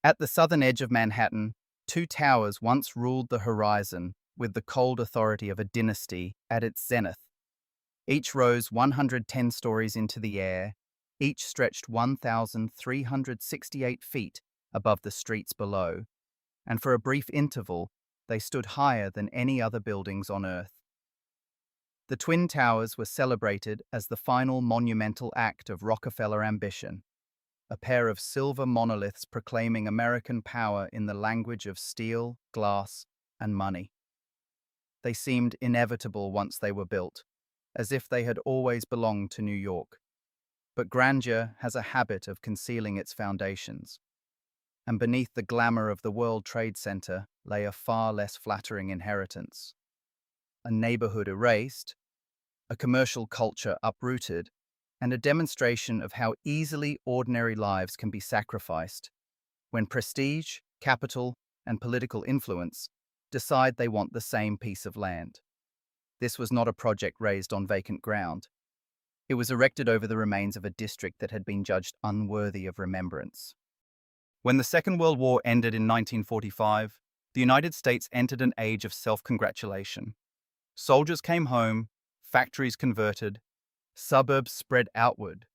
At the southern edge of Manhattan, two towers once ruled the horizon with the cold authority of a dynasty at its zenith. Each rose 110 stories into the air, each stretched 1,368 feet above the streets below, and for a brief interval, they stood higher than any other buildings on Earth. The Twin Towers were celebrated as the final monumental act of Rockefeller ambition, a pair of silver monoliths proclaiming American power in the language of steel, glass, and money. They seemed inevitable once they were built, as if they had always belonged to New York. But grandeur has a habit of concealing its foundations, and beneath the glamour of the World Trade Center lay a far less flattering inheritance. A neighborhood erased, a commercial culture uprooted, and a demonstration of how easily ordinary lives can be sacrificed when prestige, capital, and political influence decide they want the same piece of land. This was not a project raised on vacant ground. It was erected over the remains of a district that had been judged unworthy of remembrance. When the Second World War ended in 1945, the United States entered an age of self-congratulation. Soldiers came home, factories converted, suburbs spread outward,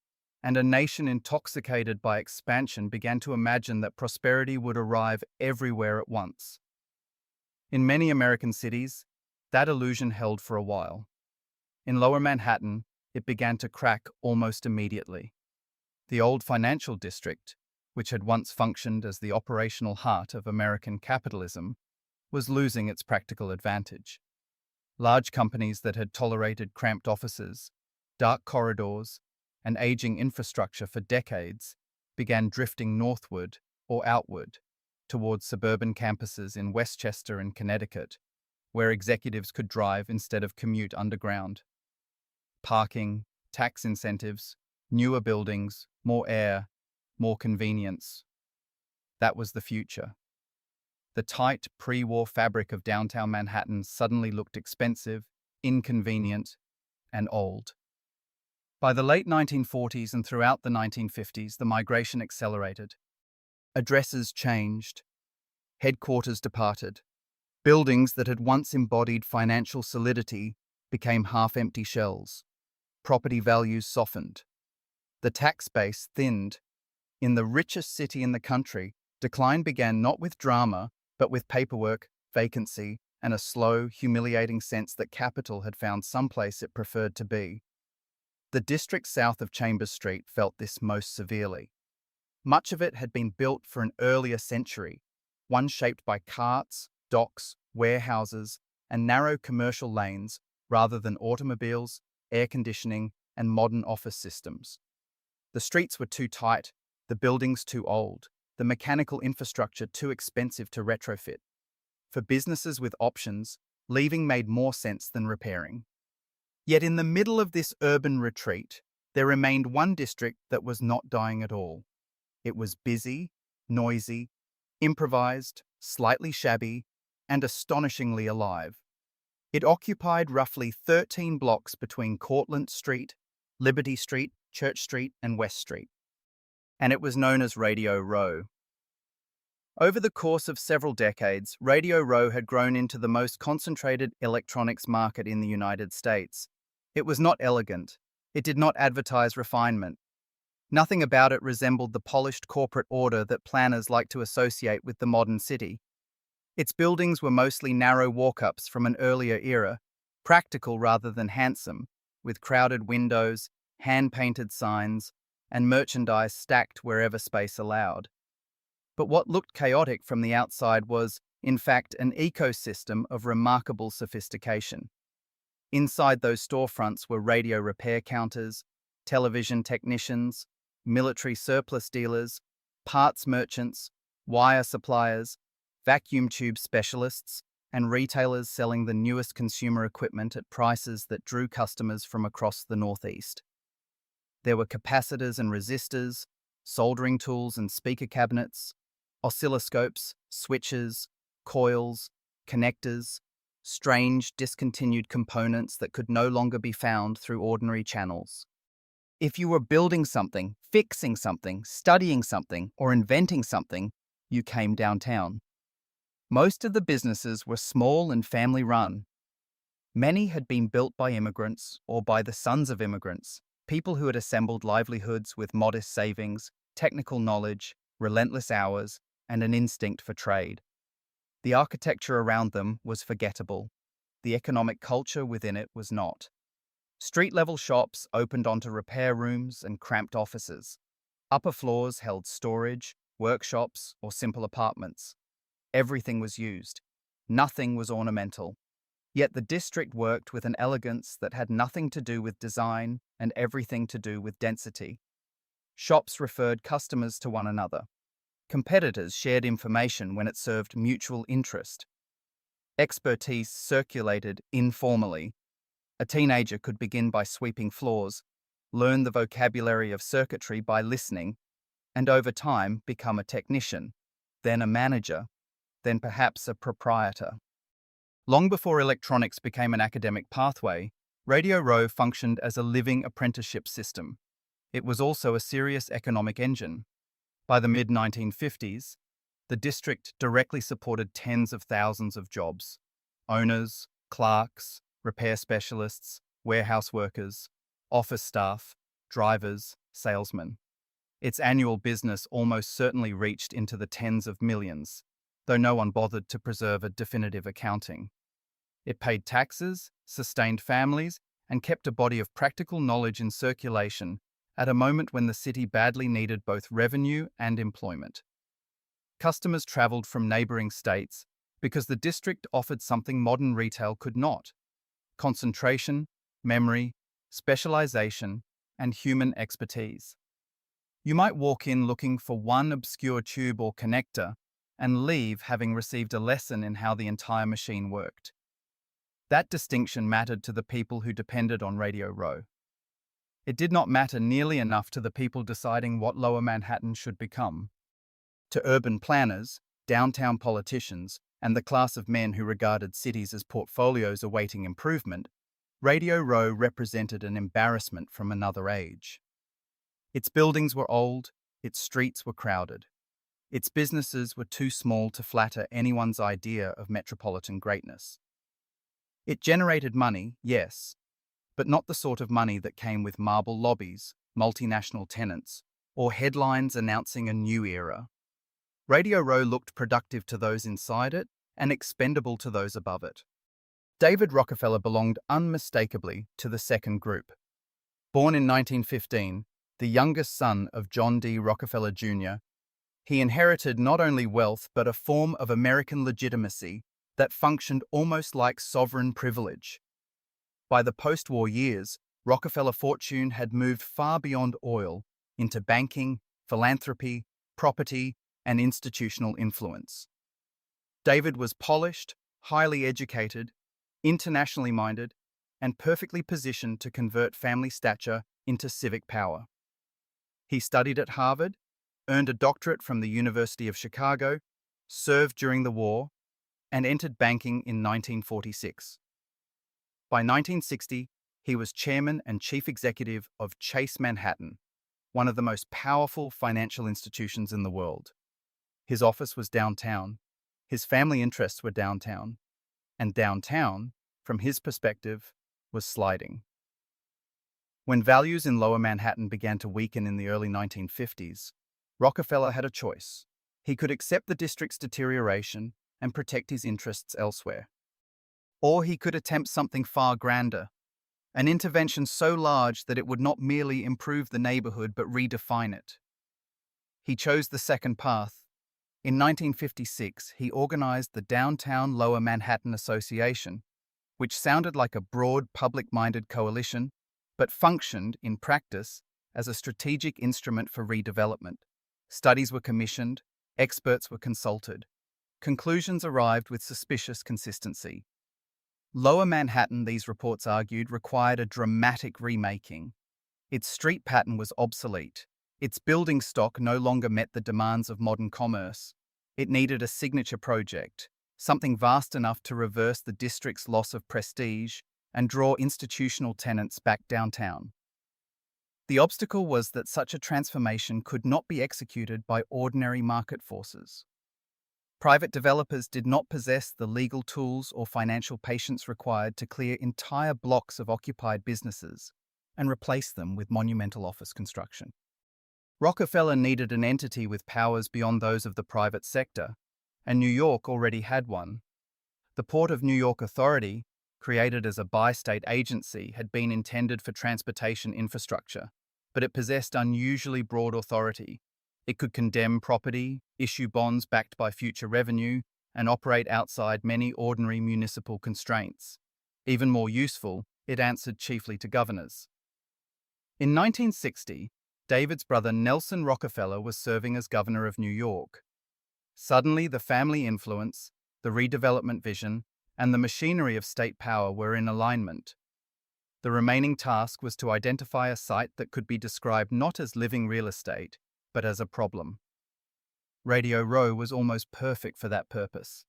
and a nation intoxicated by expansion began to imagine that prosperity would arrive everywhere at once. In many American cities, that illusion held for a while. In Lower Manhattan, it began to crack almost immediately. The old financial district, which had once functioned as the operational heart of American capitalism, was losing its practical advantage. Large companies that had tolerated cramped offices, dark corridors, and aging infrastructure for decades began drifting northward or outward towards suburban campuses in Westchester and Connecticut, where executives could drive instead of commute underground. Parking, tax incentives, newer buildings, more air, more convenience. That was the future. The tight pre-war fabric of downtown Manhattan suddenly looked expensive, inconvenient, and old. By the late 1940s and throughout the 1950s, the migration accelerated. Addresses changed. Headquarters departed. Buildings that had once embodied financial solidity became half-empty shells. Property values softened. The tax base thinned. In the richest city in the country, decline began not with drama, but with paperwork, vacancy, and a slow, humiliating sense that capital had found someplace it preferred to be. The district south of Chambers Street felt this most severely. Much of it had been built for an earlier century, one shaped by carts, docks, warehouses, and narrow commercial lanes rather than automobiles, air conditioning, and modern office systems. The streets were too tight, the buildings too old, the mechanical infrastructure too expensive to retrofit. For businesses with options, leaving made more sense than repairing. Yet in the middle of this urban retreat, there remained one district that was not dying at all. It was busy, noisy, improvised, slightly shabby, and astonishingly alive. It occupied roughly 13 blocks between Cortlandt Street, Liberty Street, Church Street, and West Street, and it was known as Radio Row. Over the course of several decades, Radio Row had grown into the most concentrated electronics market in the United States. It was not elegant. It did not advertise refinement. Nothing about it resembled the polished corporate order that planners like to associate with the modern city. Its buildings were mostly narrow walk-ups from an earlier era, practical rather than handsome, with crowded windows, hand-painted signs, and merchandise stacked wherever space allowed. But what looked chaotic from the outside was, in fact, an ecosystem of remarkable sophistication. Inside those storefronts were radio repair counters, television technicians, military surplus dealers, parts merchants, wire suppliers, vacuum tube specialists, and retailers selling the newest consumer equipment at prices that drew customers from across the Northeast. There were capacitors and resistors, soldering tools and speaker cabinets, oscilloscopes, switches, coils, connectors, strange discontinued components that could no longer be found through ordinary channels. If you were building something, fixing something, studying something, or inventing something, you came downtown. Most of the businesses were small and family-run. Many had been built by immigrants or by the sons of immigrants, people who had assembled livelihoods with modest savings, technical knowledge, relentless hours, and an instinct for trade. The architecture around them was forgettable. The economic culture within it was not. Street-level shops opened onto repair rooms and cramped offices. Upper floors held storage, workshops, or simple apartments. Everything was used. Nothing was ornamental. Yet the district worked with an elegance that had nothing to do with design and everything to do with density. Shops referred customers to one another. Competitors shared information when it served mutual interest. Expertise circulated informally. A teenager could begin by sweeping floors, learn the vocabulary of circuitry by listening, and over time become a technician, then a manager, then perhaps a proprietor. Long before electronics became an academic pathway, Radio Row functioned as a living apprenticeship system. It was also a serious economic engine. By the mid-1950s, the district directly supported tens of thousands of jobs: owners, clerks, repair specialists, warehouse workers, office staff, drivers, salesmen. Its annual business almost certainly reached into the tens of millions, though no one bothered to preserve a definitive accounting. It paid taxes, sustained families, and kept a body of practical knowledge in circulation at a moment when the city badly needed both revenue and employment. Customers travelled from neighbouring states because the district offered something modern retail could not: concentration, memory, specialization, and human expertise. You might walk in looking for one obscure tube or connector and leave having received a lesson in how the entire machine worked. That distinction mattered to the people who depended on Radio Row. It did not matter nearly enough to the people deciding what Lower Manhattan should become. To urban planners, downtown politicians, and the class of men who regarded cities as portfolios awaiting improvement, Radio Row represented an embarrassment from another age. Its buildings were old, its streets were crowded. Its businesses were too small to flatter anyone's idea of metropolitan greatness. It generated money, yes, but not the sort of money that came with marble lobbies, multinational tenants, or headlines announcing a new era. Radio Row looked productive to those inside it and expendable to those above it. David Rockefeller belonged unmistakably to the second group. Born in 1915, the youngest son of John D. Rockefeller Jr., he inherited not only wealth but a form of American legitimacy that functioned almost like sovereign privilege. By the post-war years, Rockefeller fortune had moved far beyond oil into banking, philanthropy, property, and institutional influence. David was polished, highly educated, internationally minded, and perfectly positioned to convert family stature into civic power. He studied at Harvard, earned a doctorate from the University of Chicago, served during the war, and entered banking in 1946. By 1960, he was chairman and chief executive of Chase Manhattan, one of the most powerful financial institutions in the world. His office was downtown, his family interests were downtown, and downtown, from his perspective, was sliding. When values in Lower Manhattan began to weaken in the early 1950s, Rockefeller had a choice. He could accept the district's deterioration and protect his interests elsewhere. Or he could attempt something far grander, an intervention so large that it would not merely improve the neighborhood but redefine it. He chose the second path. In 1956, he organized the Downtown Lower Manhattan Association, which sounded like a broad, public-minded coalition, but functioned, in practice, as a strategic instrument for redevelopment. Studies were commissioned, experts were consulted. Conclusions arrived with suspicious consistency. Lower Manhattan, these reports argued, required a dramatic remaking. Its street pattern was obsolete. Its building stock no longer met the demands of modern commerce. It needed a signature project, something vast enough to reverse the district's loss of prestige and draw institutional tenants back downtown. The obstacle was that such a transformation could not be executed by ordinary market forces. Private developers did not possess the legal tools or financial patience required to clear entire blocks of occupied businesses and replace them with monumental office construction. Rockefeller needed an entity with powers beyond those of the private sector, and New York already had one. The Port of New York Authority, created as a bi-state agency, had been intended for transportation infrastructure, but it possessed unusually broad authority. It could condemn property, issue bonds backed by future revenue, and operate outside many ordinary municipal constraints. Even more useful, it answered chiefly to governors. In 1960, David's brother Nelson Rockefeller was serving as governor of New York. Suddenly, the family influence, the redevelopment vision, and the machinery of state power were in alignment. The remaining task was to identify a site that could be described not as living real estate, but as a problem. Radio Row was almost perfect for that purpose.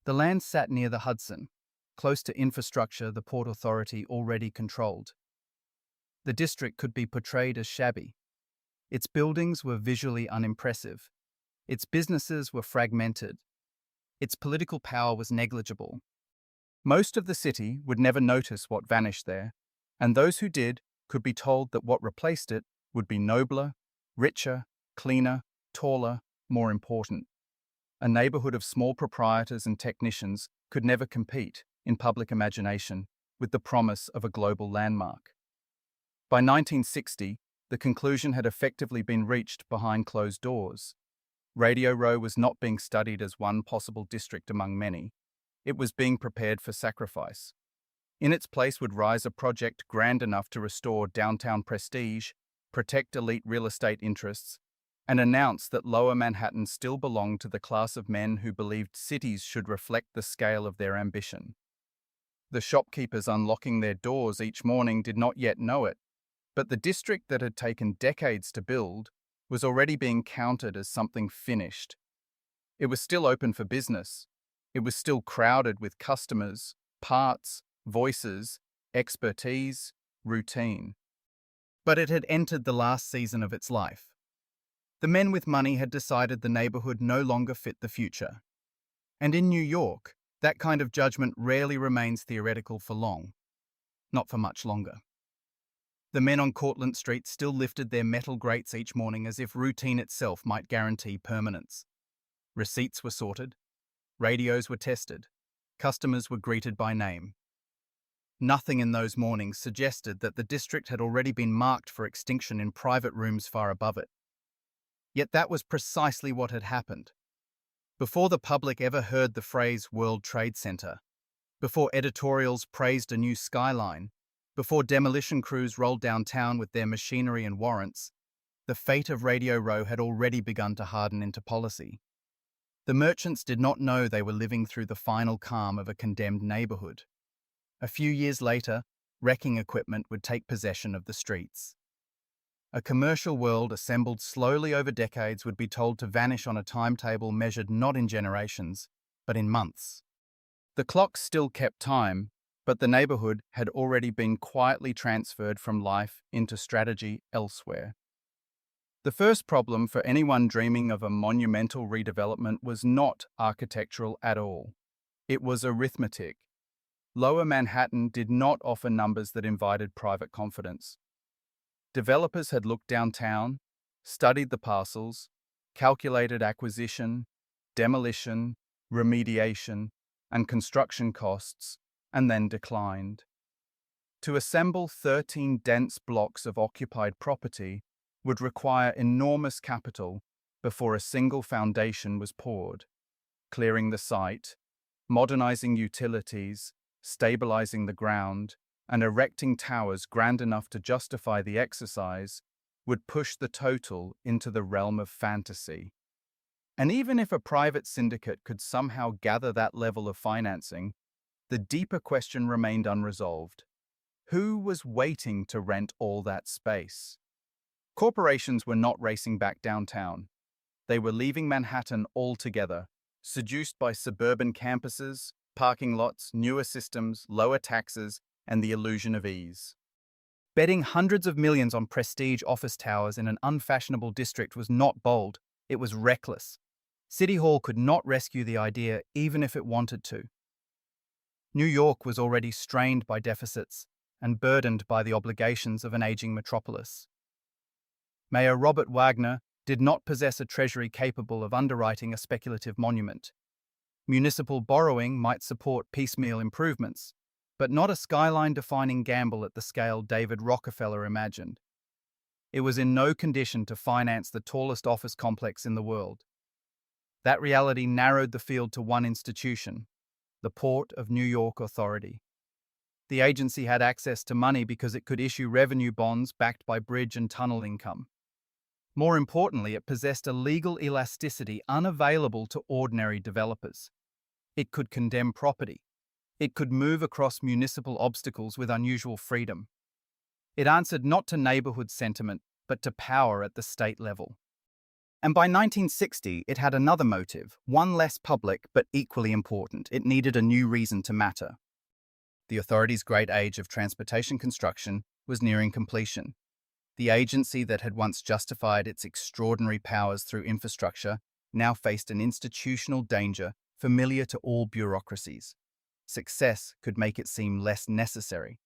The land sat near the Hudson, close to infrastructure the Port Authority already controlled. The district could be portrayed as shabby. Its buildings were visually unimpressive. Its businesses were fragmented. Its political power was negligible. Most of the city would never notice what vanished there, and those who did could be told that what replaced it would be nobler, richer, cleaner, taller, more important. A neighborhood of small proprietors and technicians could never compete, in public imagination, with the promise of a global landmark. By 1960, the conclusion had effectively been reached behind closed doors. Radio Row was not being studied as one possible district among many. It was being prepared for sacrifice. In its place would rise a project grand enough to restore downtown prestige, protect elite real estate interests, and announce that Lower Manhattan still belonged to the class of men who believed cities should reflect the scale of their ambition. The shopkeepers unlocking their doors each morning did not yet know it, but the district that had taken decades to build was already being counted as something finished. It was still open for business. It was still crowded with customers, parts, voices, expertise, routine. But it had entered the last season of its life. The men with money had decided the neighborhood no longer fit the future. And in New York, that kind of judgment rarely remains theoretical for long. Not for much longer. The men on Cortlandt Street still lifted their metal grates each morning as if routine itself might guarantee permanence. Receipts were sorted. Radios were tested. Customers were greeted by name. Nothing in those mornings suggested that the district had already been marked for extinction in private rooms far above it. Yet that was precisely what had happened. Before the public ever heard the phrase World Trade Center, before editorials praised a new skyline, before demolition crews rolled downtown with their machinery and warrants, the fate of Radio Row had already begun to harden into policy. The merchants did not know they were living through the final calm of a condemned neighborhood. A few years later, wrecking equipment would take possession of the streets. A commercial world assembled slowly over decades would be told to vanish on a timetable measured not in generations, but in months. The clock still kept time, but the neighborhood had already been quietly transferred from life into strategy elsewhere. The first problem for anyone dreaming of a monumental redevelopment was not architectural at all. It was arithmetic. Lower Manhattan did not offer numbers that invited private confidence. Developers had looked downtown, studied the parcels, calculated acquisition, demolition, remediation, and construction costs, and then declined. To assemble 13 dense blocks of occupied property would require enormous capital before a single foundation was poured. Clearing the site, modernizing utilities, stabilizing the ground, and erecting towers grand enough to justify the exercise would push the total into the realm of fantasy. And even if a private syndicate could somehow gather that level of financing, the deeper question remained unresolved. Who was waiting to rent all that space? Corporations were not racing back downtown. They were leaving Manhattan altogether, seduced by suburban campuses, parking lots, newer systems, lower taxes, and the illusion of ease. Betting hundreds of millions on prestige office towers in an unfashionable district was not bold, it was reckless. City Hall could not rescue the idea even if it wanted to. New York was already strained by deficits and burdened by the obligations of an aging metropolis. Mayor Robert Wagner did not possess a treasury capable of underwriting a speculative monument. Municipal borrowing might support piecemeal improvements, but not a skyline-defining gamble at the scale David Rockefeller imagined. It was in no condition to finance the tallest office complex in the world. That reality narrowed the field to one institution, the Port of New York Authority. The agency had access to money because it could issue revenue bonds backed by bridge and tunnel income. More importantly, it possessed a legal elasticity unavailable to ordinary developers. It could condemn property. It could move across municipal obstacles with unusual freedom. It answered not to neighborhood sentiment, but to power at the state level. And by 1960, it had another motive, one less public but equally important. It needed a new reason to matter. The authority's great age of transportation construction was nearing completion. The agency that had once justified its extraordinary powers through infrastructure now faced an institutional danger familiar to all bureaucracies. Success could make it seem less necessary.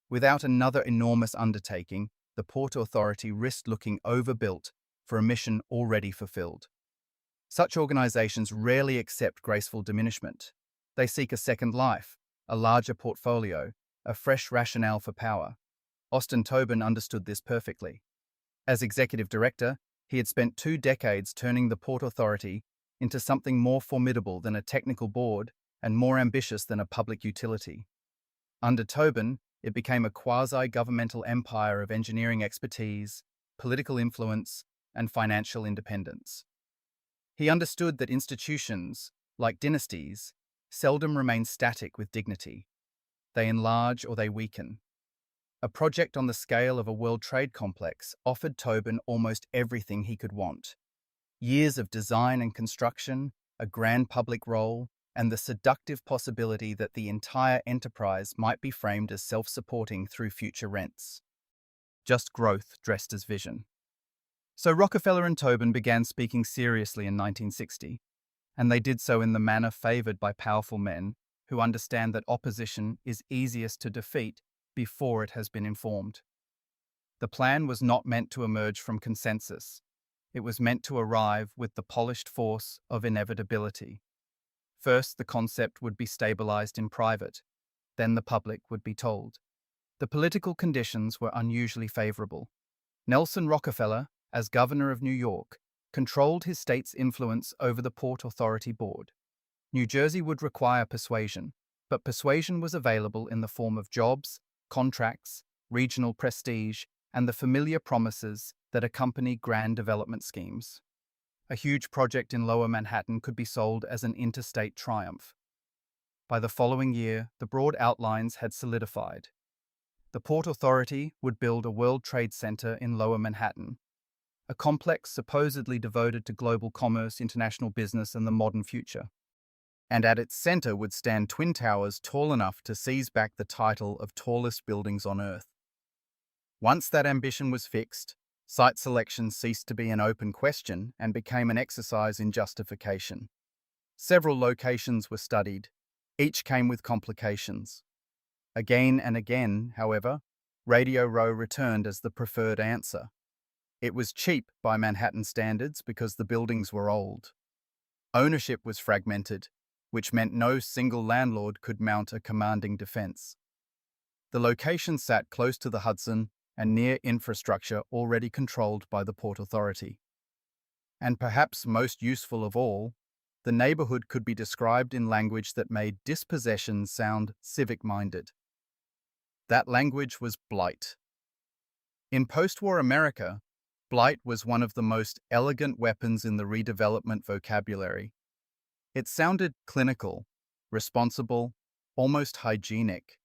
Without another enormous undertaking, the Port Authority risked looking overbuilt for a mission already fulfilled. Such organizations rarely accept graceful diminishment. They seek a second life, a larger portfolio, a fresh rationale for power. Austin Tobin understood this perfectly. As executive director, he had spent 2 decades turning the Port Authority into something more formidable than a technical board and more ambitious than a public utility. Under Tobin, it became a quasi-governmental empire of engineering expertise, political influence, and financial independence. He understood that institutions, like dynasties, seldom remain static with dignity. They enlarge or they weaken. A project on the scale of a World Trade Complex offered Tobin almost everything he could want. Years of design and construction, a grand public role, and the seductive possibility that the entire enterprise might be framed as self-supporting through future rents. Just growth dressed as vision. So Rockefeller and Tobin began speaking seriously in 1960, and they did so in the manner favored by powerful men who understand that opposition is easiest to defeat before it has been informed. The plan was not meant to emerge from consensus. It was meant to arrive with the polished force of inevitability. First, the concept would be stabilized in private. Then the public would be told. The political conditions were unusually favorable. Nelson Rockefeller, as governor of New York, controlled his state's influence over the Port Authority Board. New Jersey would require persuasion, but persuasion was available in the form of jobs, contracts, regional prestige, and the familiar promises that accompany grand development schemes. A huge project in Lower Manhattan could be sold as an interstate triumph. By the following year, the broad outlines had solidified. The Port Authority would build a World Trade Center in Lower Manhattan, a complex supposedly devoted to global commerce, international business, and the modern future. And at its center would stand twin towers tall enough to seize back the title of tallest buildings on Earth. Once that ambition was fixed, site selection ceased to be an open question and became an exercise in justification. Several locations were studied. Each came with complications. Again and again, however, Radio Row returned as the preferred answer. It was cheap by Manhattan standards because the buildings were old. Ownership was fragmented, which meant no single landlord could mount a commanding defense. The location sat close to the Hudson and near infrastructure already controlled by the Port Authority. And perhaps most useful of all, the neighborhood could be described in language that made dispossession sound civic-minded. That language was blight. In post-war America, blight was one of the most elegant weapons in the redevelopment vocabulary. It sounded clinical, responsible, almost hygienic.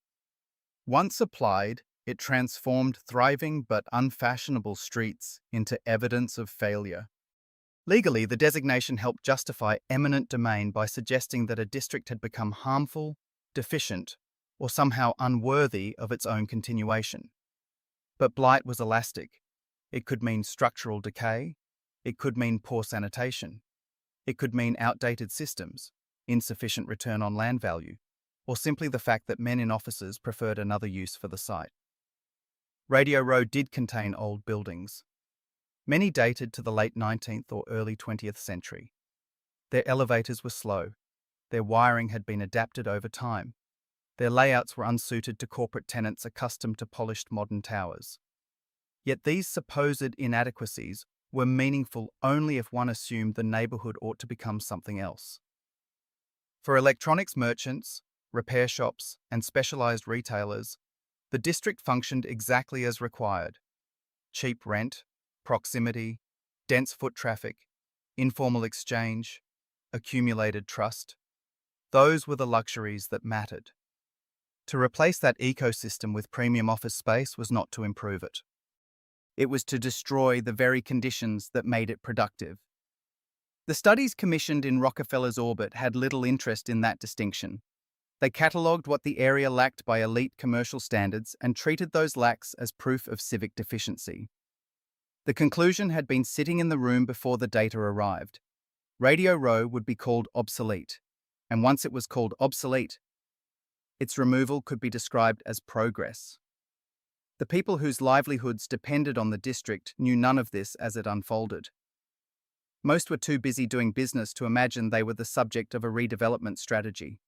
Once applied, it transformed thriving but unfashionable streets into evidence of failure. Legally, the designation helped justify eminent domain by suggesting that a district had become harmful, deficient, or somehow unworthy of its own continuation. But blight was elastic. It could mean structural decay. It could mean poor sanitation. It could mean outdated systems, insufficient return on land value, or simply the fact that men in offices preferred another use for the site. Radio Row did contain old buildings. Many dated to the late 19th or early 20th century. Their elevators were slow. Their wiring had been adapted over time. Their layouts were unsuited to corporate tenants accustomed to polished modern towers. Yet these supposed inadequacies were meaningful only if one assumed the neighborhood ought to become something else. For electronics merchants, repair shops, and specialized retailers, the district functioned exactly as required. Cheap rent, proximity, dense foot traffic, informal exchange, accumulated trust. Those were the luxuries that mattered. To replace that ecosystem with premium office space was not to improve it. It was to destroy the very conditions that made it productive. The studies commissioned in Rockefeller's orbit had little interest in that distinction. They catalogued what the area lacked by elite commercial standards and treated those lacks as proof of civic deficiency. The conclusion had been sitting in the room before the data arrived. Radio Row would be called obsolete, and once it was called obsolete, its removal could be described as progress. The people whose livelihoods depended on the district knew none of this as it unfolded. Most were too busy doing business to imagine they were the subject of a redevelopment strategy.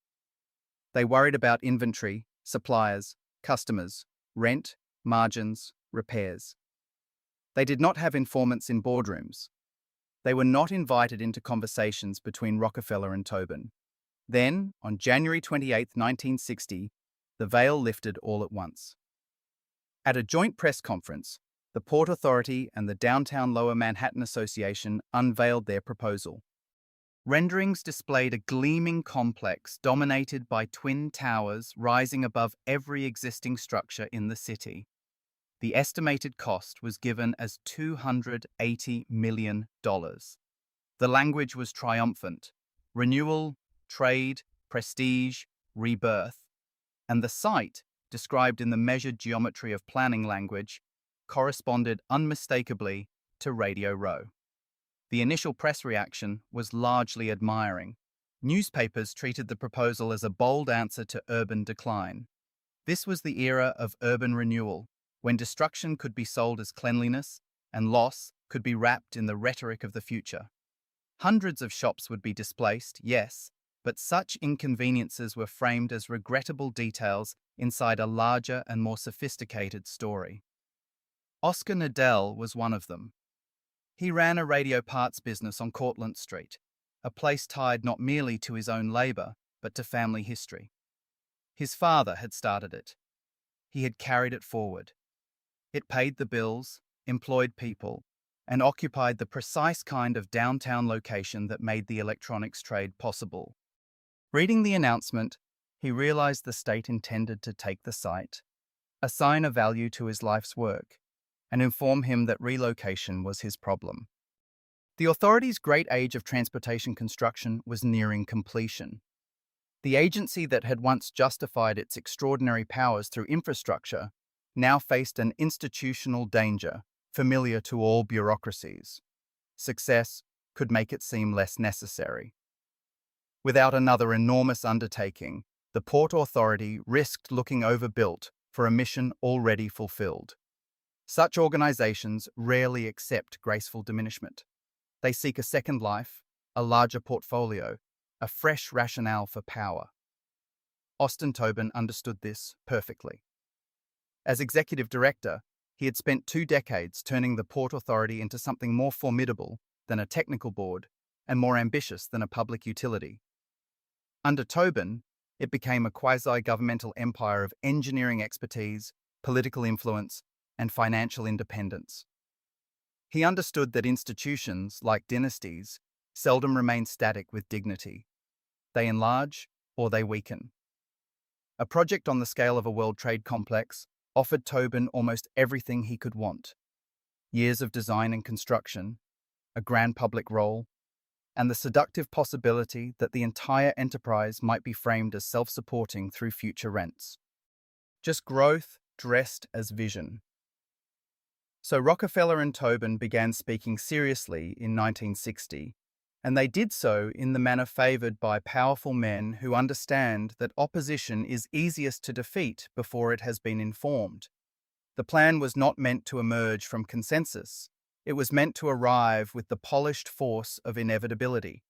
They worried about inventory, suppliers, customers, rent, margins, repairs. They did not have informants in boardrooms. They were not invited into conversations between Rockefeller and Tobin. Then, on January 28, 1960, the veil lifted all at once. At a joint press conference, the Port Authority and the Downtown Lower Manhattan Association unveiled their proposal. Renderings displayed a gleaming complex dominated by twin towers rising above every existing structure in the city. The estimated cost was given as $280 million. The language was triumphant: renewal, trade, prestige, rebirth, and the site, described in the measured geometry of planning language, corresponded unmistakably to Radio Row. The initial press reaction was largely admiring. Newspapers treated the proposal as a bold answer to urban decline. This was the era of urban renewal, when destruction could be sold as cleanliness and loss could be wrapped in the rhetoric of the future. Hundreds of shops would be displaced, yes, but such inconveniences were framed as regrettable details inside a larger and more sophisticated story. Oscar Nadell was one of them. He ran a radio parts business on Cortlandt Street, a place tied not merely to his own labor, but to family history. His father had started it. He had carried it forward. It paid the bills, employed people, and occupied the precise kind of downtown location that made the electronics trade possible. Reading the announcement, he realized the state intended to take the site, assign a value to his life's work, and inform him that relocation was his problem. The authority's great age of transportation construction was nearing completion. The agency that had once justified its extraordinary powers through infrastructure now faced an institutional danger familiar to all bureaucracies. Success could make it seem less necessary. Without another enormous undertaking, the Port Authority risked looking overbuilt for a mission already fulfilled. Such organizations rarely accept graceful diminishment. They seek a second life, a larger portfolio, a fresh rationale for power. Austin Tobin understood this perfectly. As executive director, he had spent 2 decades turning the Port Authority into something more formidable than a technical board and more ambitious than a public utility. Under Tobin, it became a quasi-governmental empire of engineering expertise, political influence, and financial independence. He understood that institutions, like dynasties, seldom remain static with dignity. They enlarge or they weaken. A project on the scale of a World Trade Complex offered Tobin almost everything he could want: years of design and construction, a grand public role, and the seductive possibility that the entire enterprise might be framed as self-supporting through future rents. Just growth dressed as vision. So Rockefeller and Tobin began speaking seriously in 1960, and they did so in the manner favored by powerful men who understand that opposition is easiest to defeat before it has been informed. The plan was not meant to emerge from consensus. It was meant to arrive with the polished force of inevitability.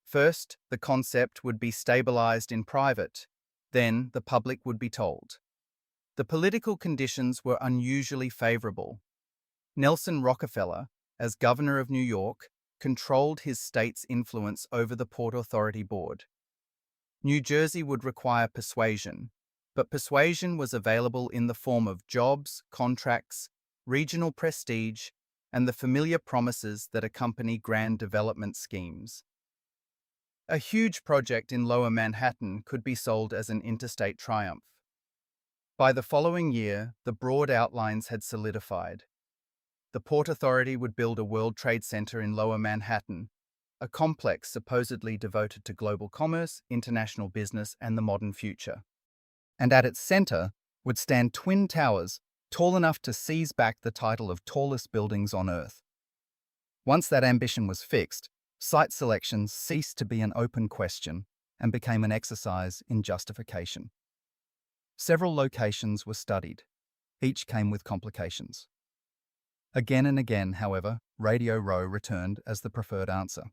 First, the concept would be stabilized in private, then the public would be told. The political conditions were unusually favorable. Nelson Rockefeller, as governor of New York, controlled his state's influence over the Port Authority Board. New Jersey would require persuasion, but persuasion was available in the form of jobs, contracts, regional prestige, and the familiar promises that accompany grand development schemes. A huge project in Lower Manhattan could be sold as an interstate triumph. By the following year, the broad outlines had solidified. The Port Authority would build a World Trade Center in Lower Manhattan, a complex supposedly devoted to global commerce, international business, and the modern future. And at its center would stand twin towers, tall enough to seize back the title of tallest buildings on Earth. Once that ambition was fixed, site selection ceased to be an open question and became an exercise in justification. Several locations were studied. Each came with complications. Again and again, however, Radio Row returned as the preferred answer.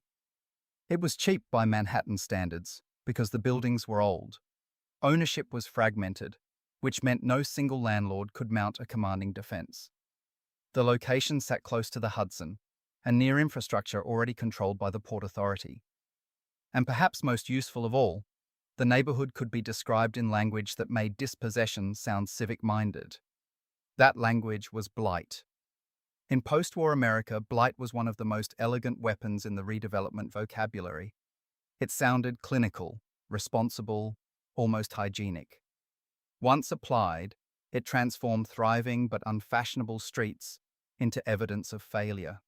It was cheap by Manhattan standards because the buildings were old. Ownership was fragmented, which meant no single landlord could mount a commanding defense. The location sat close to the Hudson, and near infrastructure already controlled by the Port Authority. And perhaps most useful of all, the neighborhood could be described in language that made dispossession sound civic-minded. That language was blight. In post-war America, blight was one of the most elegant weapons in the redevelopment vocabulary. It sounded clinical, responsible, almost hygienic. Once applied, it transformed thriving but unfashionable streets into evidence of failure.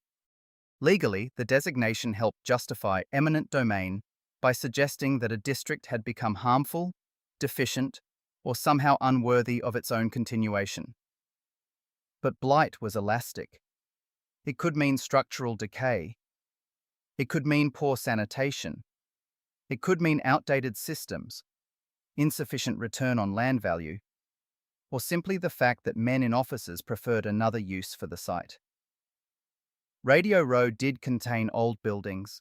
Legally, the designation helped justify eminent domain by suggesting that a district had become harmful, deficient, or somehow unworthy of its own continuation. But blight was elastic. It could mean structural decay. It could mean poor sanitation. It could mean outdated systems, insufficient return on land value, or simply the fact that men in offices preferred another use for the site. Radio Row did contain old buildings,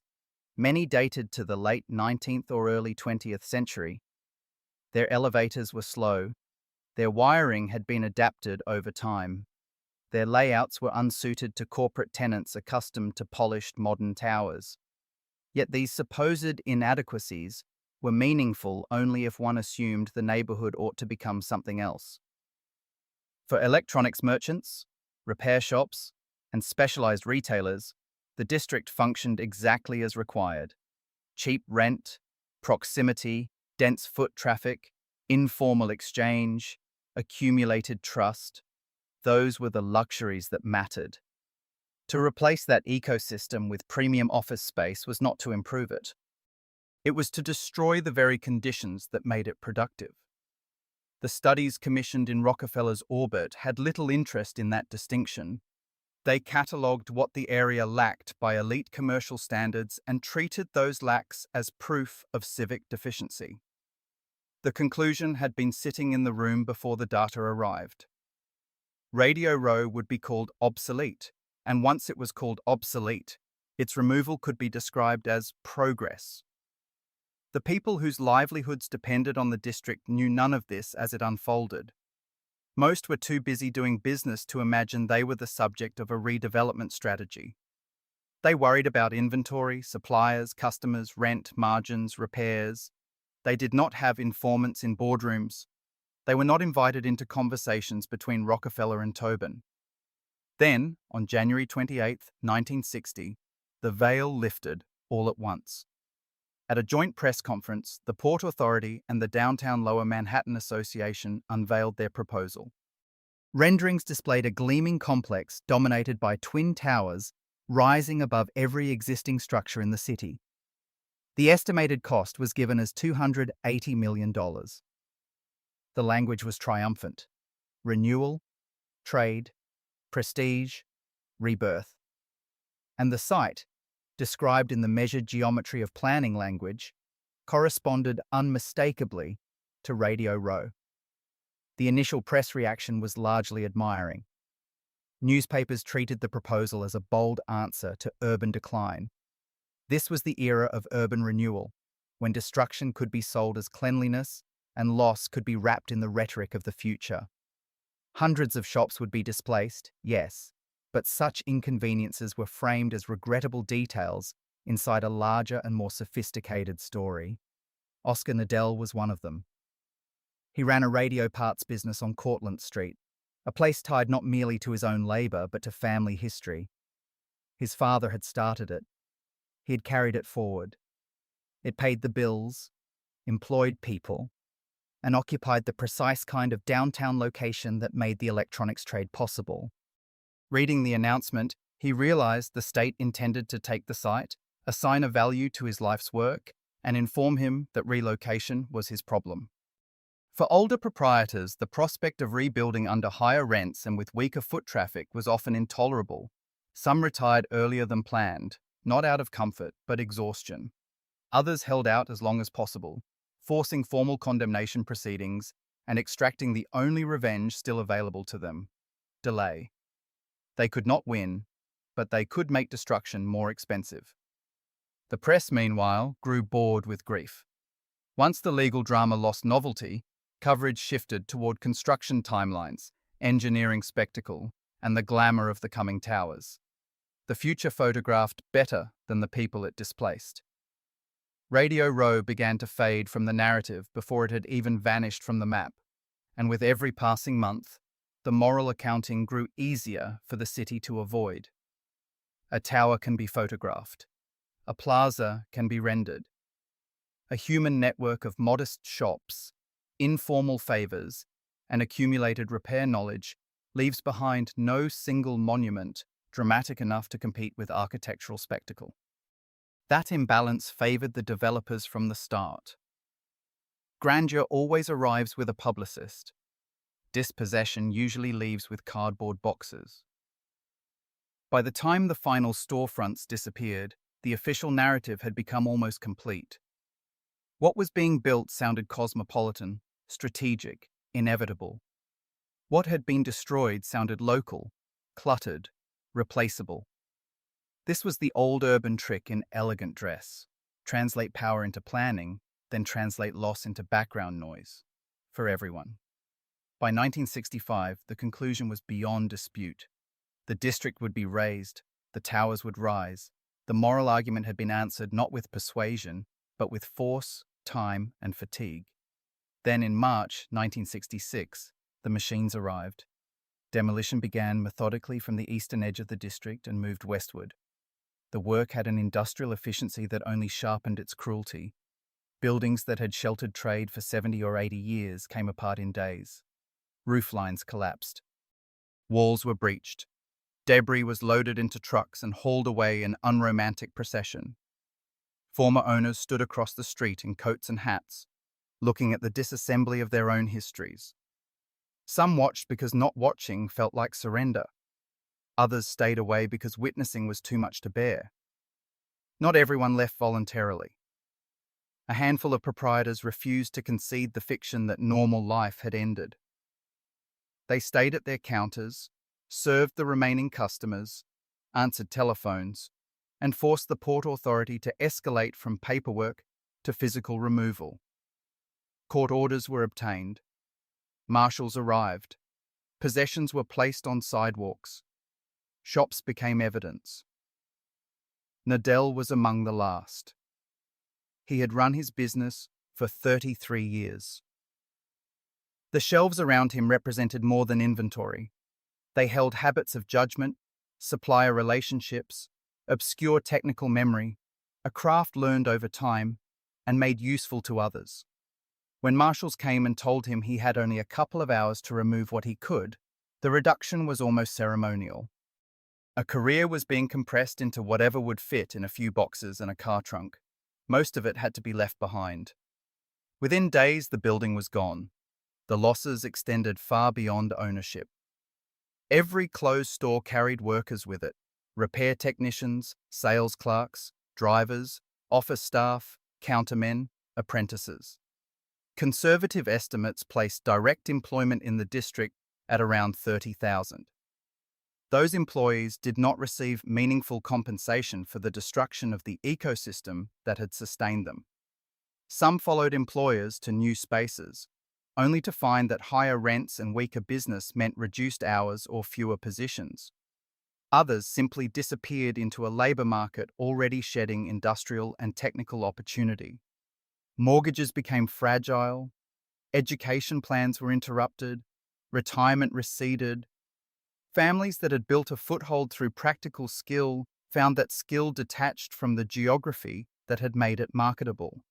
many dated to the late 19th or early 20th century. Their elevators were slow. Their wiring had been adapted over time. Their layouts were unsuited to corporate tenants accustomed to polished modern towers. Yet these supposed inadequacies were meaningful only if one assumed the neighborhood ought to become something else. For electronics merchants, repair shops, and specialized retailers, the district functioned exactly as required. Cheap rent, proximity, dense foot traffic, informal exchange, accumulated trust. Those were the luxuries that mattered. To replace that ecosystem with premium office space was not to improve it. It was to destroy the very conditions that made it productive. The studies commissioned in Rockefeller's orbit had little interest in that distinction. They catalogued what the area lacked by elite commercial standards and treated those lacks as proof of civic deficiency. The conclusion had been sitting in the room before the data arrived. Radio Row would be called obsolete, and once it was called obsolete, its removal could be described as progress. The people whose livelihoods depended on the district knew none of this as it unfolded. Most were too busy doing business to imagine they were the subject of a redevelopment strategy. They worried about inventory, suppliers, customers, rent, margins, repairs. They did not have informants in boardrooms. They were not invited into conversations between Rockefeller and Tobin. Then, on January 28, 1960, the veil lifted all at once. At a joint press conference, the Port Authority and the Downtown Lower Manhattan Association unveiled their proposal. Renderings displayed a gleaming complex dominated by twin towers rising above every existing structure in the city. The estimated cost was given as $280 million. The language was triumphant. Renewal, trade, prestige, rebirth. And the site, described in the measured geometry of planning language, corresponded unmistakably to Radio Row. The initial press reaction was largely admiring. Newspapers treated the proposal as a bold answer to urban decline. This was the era of urban renewal, when destruction could be sold as cleanliness and loss could be wrapped in the rhetoric of the future. Hundreds of shops would be displaced, yes, but such inconveniences were framed as regrettable details inside a larger and more sophisticated story. Oscar Nadell was one of them. He ran a radio parts business on Cortlandt Street, a place tied not merely to his own labor but to family history. His father had started it. He had carried it forward. It paid the bills, employed people, and occupied the precise kind of downtown location that made the electronics trade possible. Reading the announcement, he realized the state intended to take the site, assign a value to his life's work, and inform him that relocation was his problem. For older proprietors, the prospect of rebuilding under higher rents and with weaker foot traffic was often intolerable. Some retired earlier than planned, not out of comfort, but exhaustion. Others held out as long as possible, forcing formal condemnation proceedings and extracting the only revenge still available to them: delay. They could not win, but they could make destruction more expensive. The press, meanwhile, grew bored with grief. Once the legal drama lost novelty, coverage shifted toward construction timelines, engineering spectacle, and the glamour of the coming towers. The future photographed better than the people it displaced. Radio Row began to fade from the narrative before it had even vanished from the map, and with every passing month, the moral accounting grew easier for the city to avoid. A tower can be photographed. A plaza can be rendered. A human network of modest shops, informal favors, and accumulated repair knowledge leaves behind no single monument dramatic enough to compete with architectural spectacle. That imbalance favored the developers from the start. Grandeur always arrives with a publicist. Dispossession usually leaves with cardboard boxes. By the time the final storefronts disappeared, the official narrative had become almost complete. What was being built sounded cosmopolitan, strategic, inevitable. What had been destroyed sounded local, cluttered, replaceable. This was the old urban trick in elegant dress: translate power into planning, then translate loss into background noise, for everyone. By 1965, the conclusion was beyond dispute. The district would be razed, the towers would rise. The moral argument had been answered not with persuasion, but with force, time, and fatigue. Then in March 1966, the machines arrived. Demolition began methodically from the eastern edge of the district and moved westward. The work had an industrial efficiency that only sharpened its cruelty. Buildings that had sheltered trade for 70 or 80 years came apart in days. Roof lines collapsed. Walls were breached. Debris was loaded into trucks and hauled away in unromantic procession. Former owners stood across the street in coats and hats, looking at the disassembly of their own histories. Some watched because not watching felt like surrender. Others stayed away because witnessing was too much to bear. Not everyone left voluntarily. A handful of proprietors refused to concede the fiction that normal life had ended. They stayed at their counters, served the remaining customers, answered telephones, and forced the Port Authority to escalate from paperwork to physical removal. Court orders were obtained. Marshals arrived. Possessions were placed on sidewalks. Shops became evidence. Nadell was among the last. He had run his business for 33 years. The shelves around him represented more than inventory. They held habits of judgment, supplier relationships, obscure technical memory, a craft learned over time and made useful to others. When marshals came and told him he had only a couple of hours to remove what he could, the reduction was almost ceremonial. A career was being compressed into whatever would fit in a few boxes and a car trunk. Most of it had to be left behind. Within days, the building was gone. The losses extended far beyond ownership. Every closed store carried workers with it, repair technicians, sales clerks, drivers, office staff, countermen, apprentices. Conservative estimates placed direct employment in the district at around 30,000. Those employees did not receive meaningful compensation for the destruction of the ecosystem that had sustained them. Some followed employers to new spaces, only to find that higher rents and weaker business meant reduced hours or fewer positions. Others simply disappeared into a labour market already shedding industrial and technical opportunity. Mortgages became fragile, education plans were interrupted, retirement receded. Families that had built a foothold through practical skill found that skill detached from the geography that had made it marketable.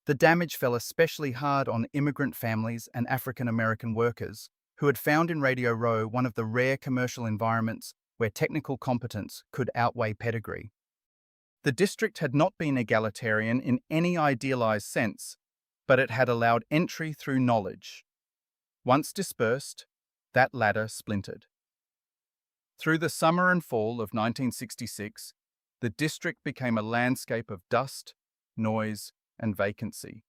The damage fell especially hard on immigrant families and African American workers, who had found in Radio Row one of the rare commercial environments where technical competence could outweigh pedigree. The district had not been egalitarian in any idealized sense, but it had allowed entry through knowledge. Once dispersed, that ladder splintered. Through the summer and fall of 1966, the district became a landscape of dust, noise, and vacancy.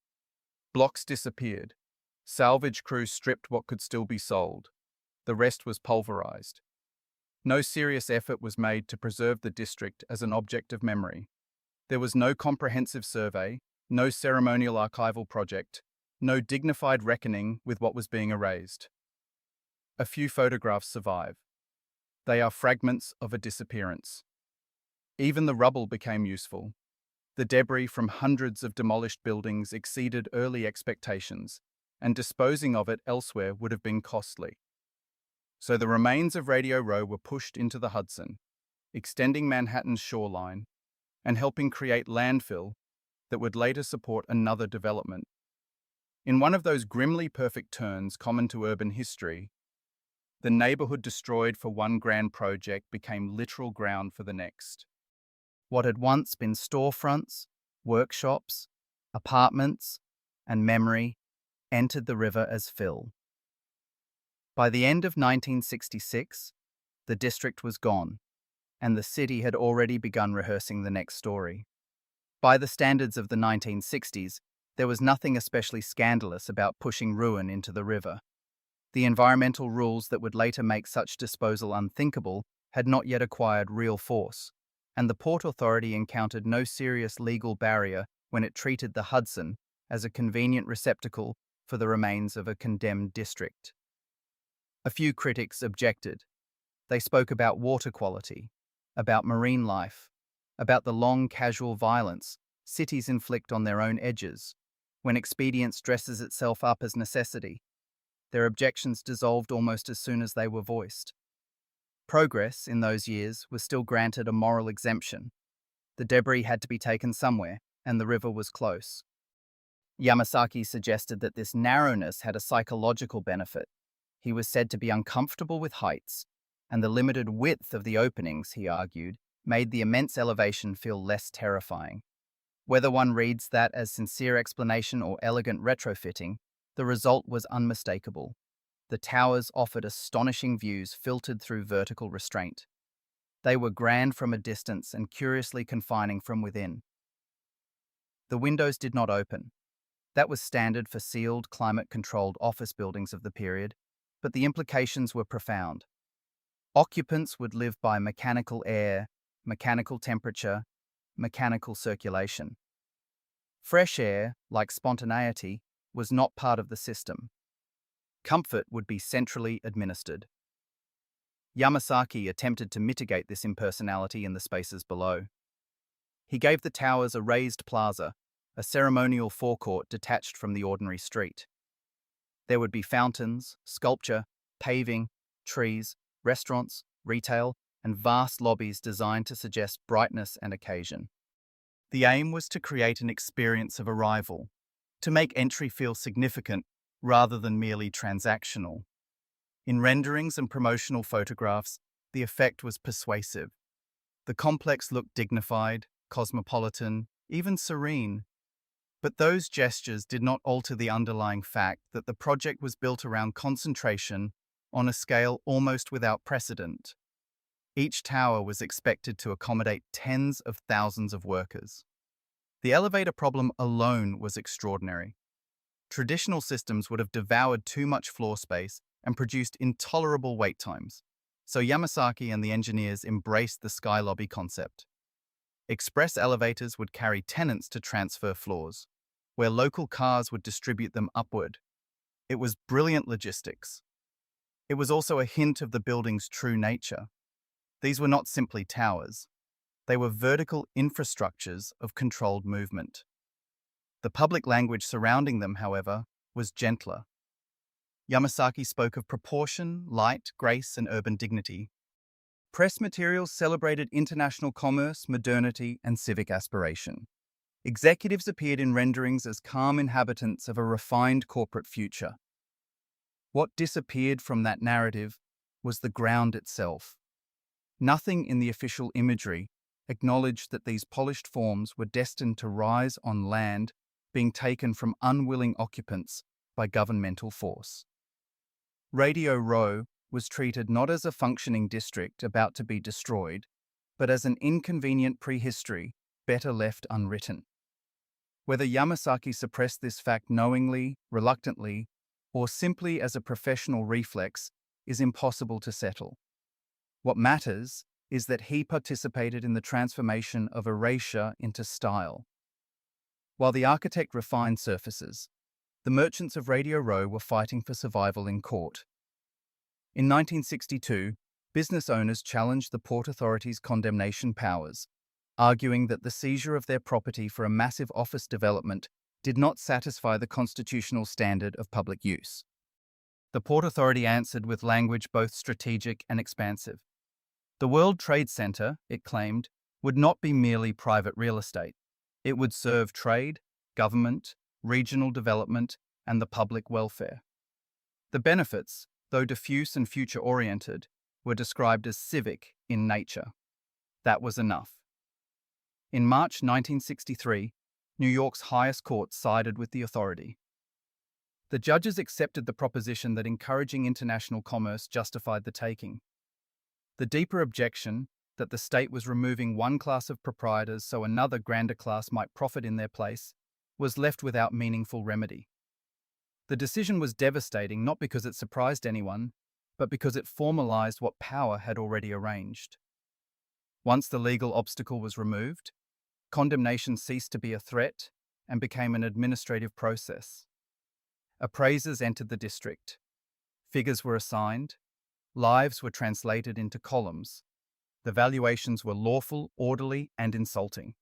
Blocks disappeared. Salvage crews stripped what could still be sold. The rest was pulverized. No serious effort was made to preserve the district as an object of memory. There was no comprehensive survey, no ceremonial archival project, no dignified reckoning with what was being erased. A few photographs survive. They are fragments of a disappearance. Even the rubble became useful. The debris from hundreds of demolished buildings exceeded early expectations, and disposing of it elsewhere would have been costly. So the remains of Radio Row were pushed into the Hudson, extending Manhattan's shoreline and helping create landfill that would later support another development. In one of those grimly perfect turns common to urban history, the neighborhood destroyed for one grand project became literal ground for the next. What had once been storefronts, workshops, apartments, and memory entered the river as fill. By the end of 1966, the district was gone, and the city had already begun rehearsing the next story. By the standards of the 1960s, there was nothing especially scandalous about pushing ruin into the river. The environmental rules that would later make such disposal unthinkable had not yet acquired real force, and the Port Authority encountered no serious legal barrier when it treated the Hudson as a convenient receptacle for the remains of a condemned district. A few critics objected. They spoke about water quality, about marine life, about the long casual violence cities inflict on their own edges, when expedience dresses itself up as necessity. Their objections dissolved almost as soon as they were voiced. Progress, in those years, was still granted a moral exemption. The debris had to be taken somewhere, and the river was close. Yamasaki suggested that this narrowness had a psychological benefit. He was said to be uncomfortable with heights, and the limited width of the openings, he argued, made the immense elevation feel less terrifying. Whether one reads that as sincere explanation or elegant retrofitting, the result was unmistakable. The towers offered astonishing views filtered through vertical restraint. They were grand from a distance and curiously confining from within. The windows did not open. That was standard for sealed, climate-controlled office buildings of the period, but the implications were profound. Occupants would live by mechanical air, mechanical temperature, mechanical circulation. Fresh air, like spontaneity, was not part of the system. Comfort would be centrally administered. Yamasaki attempted to mitigate this impersonality in the spaces below. He gave the towers a raised plaza, a ceremonial forecourt detached from the ordinary street. There would be fountains, sculpture, paving, trees, restaurants, retail, and vast lobbies designed to suggest brightness and occasion. The aim was to create an experience of arrival, to make entry feel significant rather than merely transactional. In renderings and promotional photographs, the effect was persuasive. The complex looked dignified, cosmopolitan, even serene. But those gestures did not alter the underlying fact that the project was built around concentration on a scale almost without precedent. Each tower was expected to accommodate tens of thousands of workers. The elevator problem alone was extraordinary. Traditional systems would have devoured too much floor space and produced intolerable wait times, so Yamasaki and the engineers embraced the sky lobby concept. Express elevators would carry tenants to transfer floors, where local cars would distribute them upward. It was brilliant logistics. It was also a hint of the building's true nature. These were not simply towers. They were vertical infrastructures of controlled movement. The public language surrounding them, however, was gentler. Yamasaki spoke of proportion, light, grace, and urban dignity. Press materials celebrated international commerce, modernity, and civic aspiration. Executives appeared in renderings as calm inhabitants of a refined corporate future. What disappeared from that narrative was the ground itself. Nothing in the official imagery acknowledged that these polished forms were destined to rise on land being taken from unwilling occupants by governmental force. Radio Row was treated not as a functioning district about to be destroyed, but as an inconvenient prehistory better left unwritten. Whether Yamasaki suppressed this fact knowingly, reluctantly, or simply as a professional reflex is impossible to settle. What matters is that he participated in the transformation of erasure into style. While the architect refined surfaces, the merchants of Radio Row were fighting for survival in court. In 1962, business owners challenged the Port Authority's condemnation powers, arguing that the seizure of their property for a massive office development did not satisfy the constitutional standard of public use. The Port Authority answered with language both strategic and expansive. The World Trade Center, it claimed, would not be merely private real estate. It would serve trade, government, regional development, and the public welfare. The benefits, though diffuse and future-oriented, were described as civic in nature. That was enough. In March 1963, New York's highest court sided with the authority. The judges accepted the proposition that encouraging international commerce justified the taking. The deeper objection, that the state was removing one class of proprietors so another grander class might profit in their place, was left without meaningful remedy. The decision was devastating not because it surprised anyone, but because it formalized what power had already arranged. Once the legal obstacle was removed, condemnation ceased to be a threat and became an administrative process. Appraisers entered the district. Figures were assigned. Lives were translated into columns. The valuations were lawful, orderly, and insulting.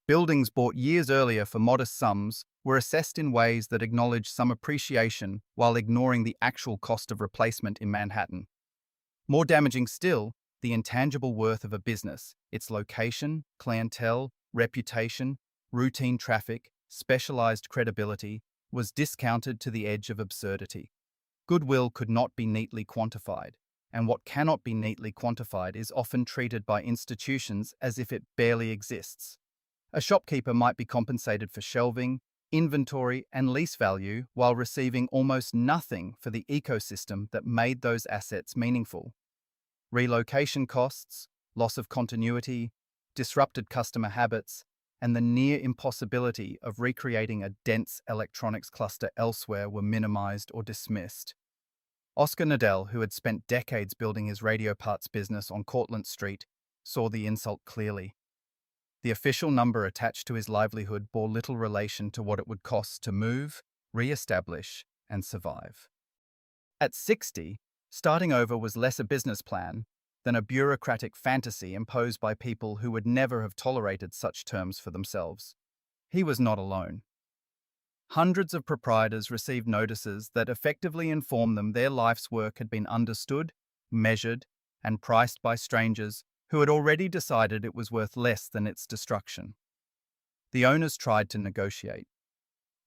Buildings bought years earlier for modest sums were assessed in ways that acknowledged some appreciation while ignoring the actual cost of replacement in Manhattan. More damaging still, the intangible worth of a business, its location, clientele, reputation, routine traffic, specialized credibility, was discounted to the edge of absurdity. Goodwill could not be neatly quantified, and what cannot be neatly quantified is often treated by institutions as if it barely exists. A shopkeeper might be compensated for shelving, inventory, and lease value while receiving almost nothing for the ecosystem that made those assets meaningful. Relocation costs, loss of continuity, disrupted customer habits, and the near impossibility of recreating a dense electronics cluster elsewhere were minimized or dismissed. Oscar Nadell, who had spent decades building his radio parts business on Cortlandt Street, saw the insult clearly. The official number attached to his livelihood bore little relation to what it would cost to move, re-establish, and survive. At 60, starting over was less a business plan than a bureaucratic fantasy imposed by people who would never have tolerated such terms for themselves. He was not alone. Hundreds of proprietors received notices that effectively informed them their life's work had been understood, measured, and priced by strangers who had already decided it was worth less than its destruction. The owners tried to negotiate.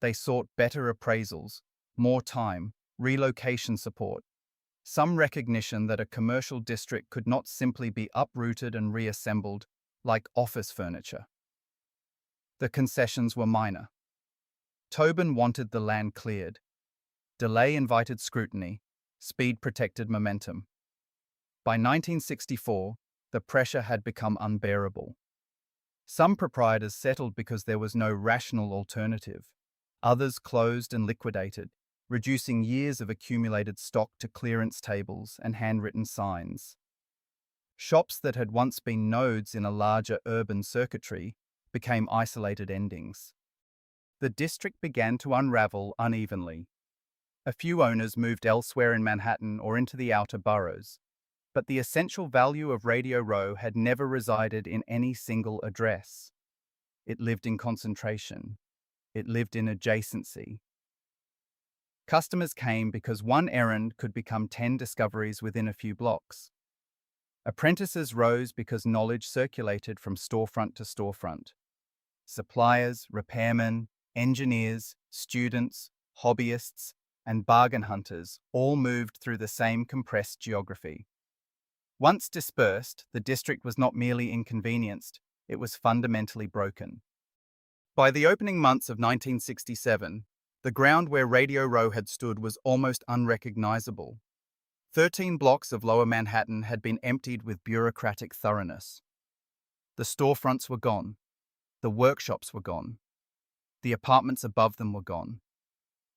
They sought better appraisals, more time, relocation support, some recognition that a commercial district could not simply be uprooted and reassembled like office furniture. The concessions were minor. Tobin wanted the land cleared. Delay invited scrutiny. Speed protected momentum. By 1964, the pressure had become unbearable. Some proprietors settled because there was no rational alternative. Others closed and liquidated, reducing years of accumulated stock to clearance tables and handwritten signs. Shops that had once been nodes in a larger urban circuitry became isolated endings. The district began to unravel unevenly. A few owners moved elsewhere in Manhattan or into the outer boroughs, but the essential value of Radio Row had never resided in any single address. It lived in concentration. It lived in adjacency. Customers came because one errand could become 10 discoveries within a few blocks. Apprentices rose because knowledge circulated from storefront to storefront. Suppliers, repairmen, engineers, students, hobbyists, and bargain hunters all moved through the same compressed geography. Once dispersed, the district was not merely inconvenienced, it was fundamentally broken. By the opening months of 1967, the ground where Radio Row had stood was almost unrecognizable. 13 blocks of Lower Manhattan had been emptied with bureaucratic thoroughness. The storefronts were gone. The workshops were gone. The apartments above them were gone.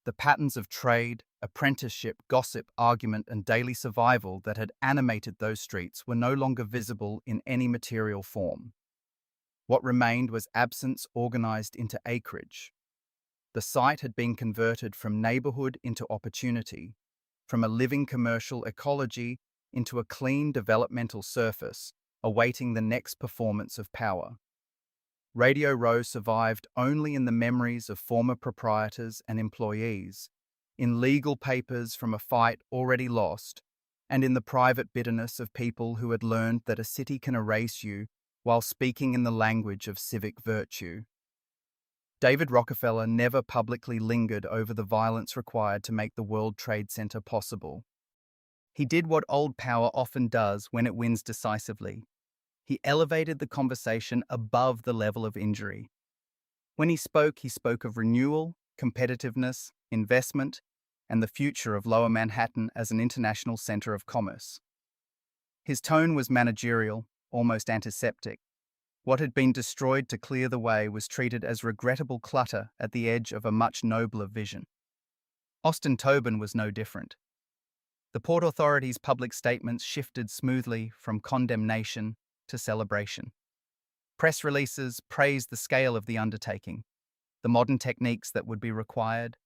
The patterns of trade, apprenticeship, gossip, argument, and daily survival that had animated those streets were no longer visible in any material form. What remained was absence organized into acreage. The site had been converted from neighborhood into opportunity, from a living commercial ecology into a clean developmental surface, awaiting the next performance of power. Radio Row survived only in the memories of former proprietors and employees, in legal papers from a fight already lost, and in the private bitterness of people who had learned that a city can erase you while speaking in the language of civic virtue. David Rockefeller never publicly lingered over the violence required to make the World Trade Center possible. He did what old power often does when it wins decisively. He elevated the conversation above the level of injury. When he spoke of renewal, competitiveness, investment, and the future of Lower Manhattan as an international center of commerce. His tone was managerial, almost antiseptic. What had been destroyed to clear the way was treated as regrettable clutter at the edge of a much nobler vision. Austin Tobin was no different. The Port Authority's public statements shifted smoothly from condemnation to celebration. Press releases praised the scale of the undertaking, the modern techniques that would be required,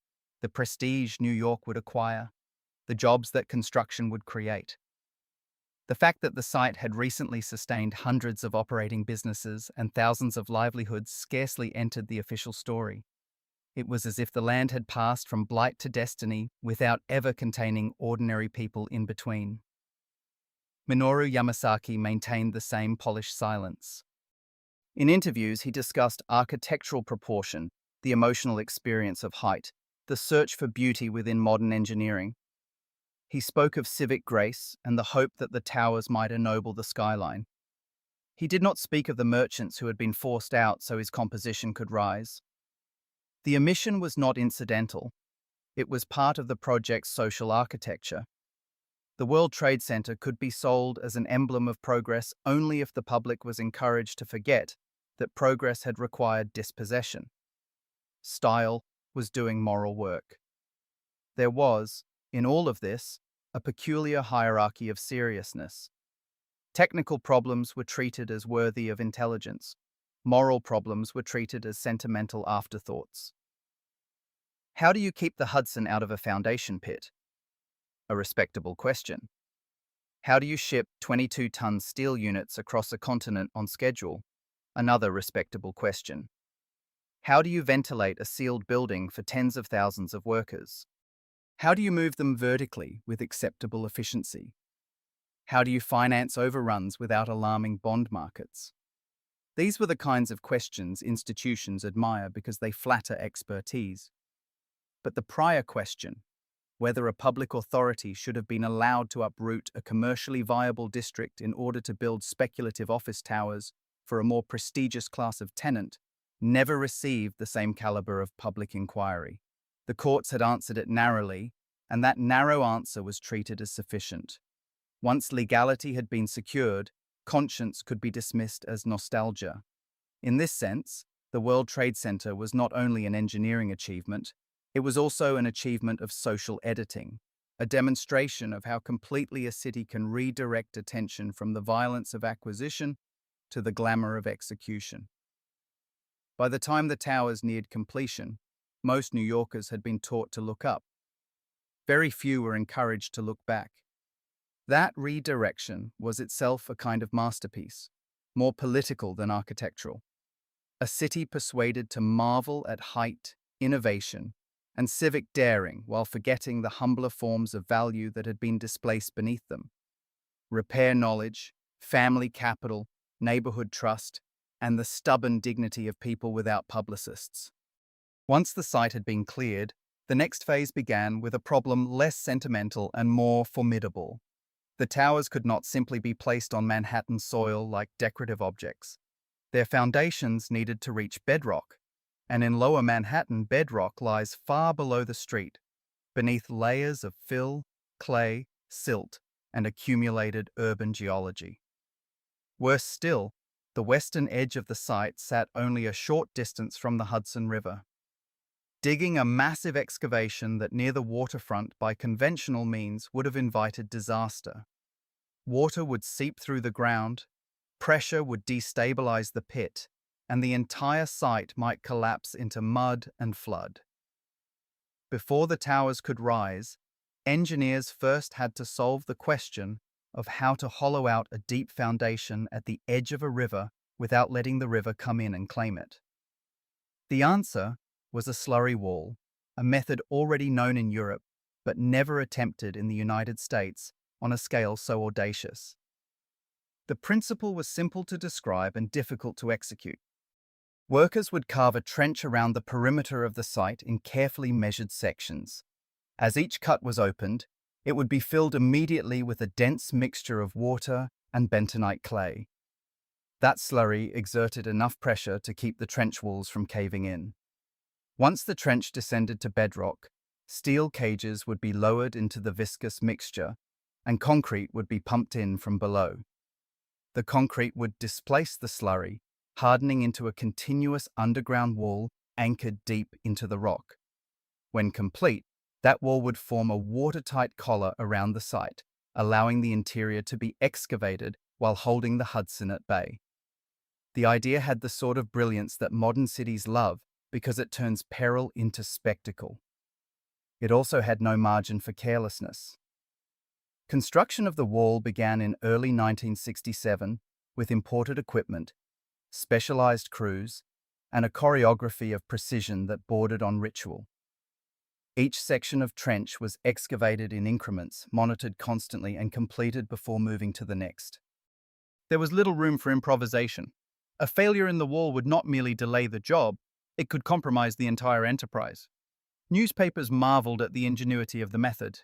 the prestige New York would acquire, the jobs that construction would create. The fact that the site had recently sustained hundreds of operating businesses and thousands of livelihoods scarcely entered the official story. It was as if the land had passed from blight to destiny without ever containing ordinary people in between. Minoru Yamasaki maintained the same polished silence. In interviews, he discussed architectural proportion, the emotional experience of height, the search for beauty within modern engineering. He spoke of civic grace and the hope that the towers might ennoble the skyline. He did not speak of the merchants who had been forced out so his composition could rise. The omission was not incidental. It was part of the project's social architecture. The World Trade Center could be sold as an emblem of progress only if the public was encouraged to forget that progress had required dispossession. Style was doing moral work. There was, in all of this, a peculiar hierarchy of seriousness. Technical problems were treated as worthy of intelligence. Moral problems were treated as sentimental afterthoughts. How do you keep the Hudson out of a foundation pit? A respectable question. How do you ship 22-ton steel units across a continent on schedule? Another respectable question. How do you ventilate a sealed building for tens of thousands of workers? How do you move them vertically with acceptable efficiency? How do you finance overruns without alarming bond markets? These were the kinds of questions institutions admire because they flatter expertise. But the prior question, whether a public authority should have been allowed to uproot a commercially viable district in order to build speculative office towers for a more prestigious class of tenant, never received the same caliber of public inquiry. The courts had answered it narrowly, and that narrow answer was treated as sufficient. Once legality had been secured, conscience could be dismissed as nostalgia. In this sense, the World Trade Center was not only an engineering achievement, it was also an achievement of social editing, a demonstration of how completely a city can redirect attention from the violence of acquisition to the glamour of execution. By the time the towers neared completion, most New Yorkers had been taught to look up. Very few were encouraged to look back. That redirection was itself a kind of masterpiece, more political than architectural. A city persuaded to marvel at height, innovation, and civic daring while forgetting the humbler forms of value that had been displaced beneath them. Repair knowledge, family capital, neighborhood trust, and the stubborn dignity of people without publicists. Once the site had been cleared, the next phase began with a problem less sentimental and more formidable. The towers could not simply be placed on Manhattan soil like decorative objects. Their foundations needed to reach bedrock, and in lower Manhattan, bedrock lies far below the street, beneath layers of fill, clay, silt, and accumulated urban geology. Worse still, the western edge of the site sat only a short distance from the Hudson River. Digging a massive excavation that near the waterfront by conventional means would have invited disaster. Water would seep through the ground, pressure would destabilize the pit, and the entire site might collapse into mud and flood. Before the towers could rise, engineers first had to solve the question of how to hollow out a deep foundation at the edge of a river without letting the river come in and claim it. The answer was a slurry wall, a method already known in Europe but never attempted in the United States on a scale so audacious. The principle was simple to describe and difficult to execute. Workers would carve a trench around the perimeter of the site in carefully measured sections. As each cut was opened, it would be filled immediately with a dense mixture of water and bentonite clay. That slurry exerted enough pressure to keep the trench walls from caving in. Once the trench descended to bedrock, steel cages would be lowered into the viscous mixture, and concrete would be pumped in from below. The concrete would displace the slurry, hardening into a continuous underground wall anchored deep into the rock. When complete, that wall would form a watertight collar around the site, allowing the interior to be excavated while holding the Hudson at bay. The idea had the sort of brilliance that modern cities love because it turns peril into spectacle. It also had no margin for carelessness. Construction of the wall began in early 1967 with imported equipment, specialized crews, and a choreography of precision that bordered on ritual. Each section of trench was excavated in increments, monitored constantly, and completed before moving to the next. There was little room for improvisation. A failure in the wall would not merely delay the job, it could compromise the entire enterprise. Newspapers marveled at the ingenuity of the method.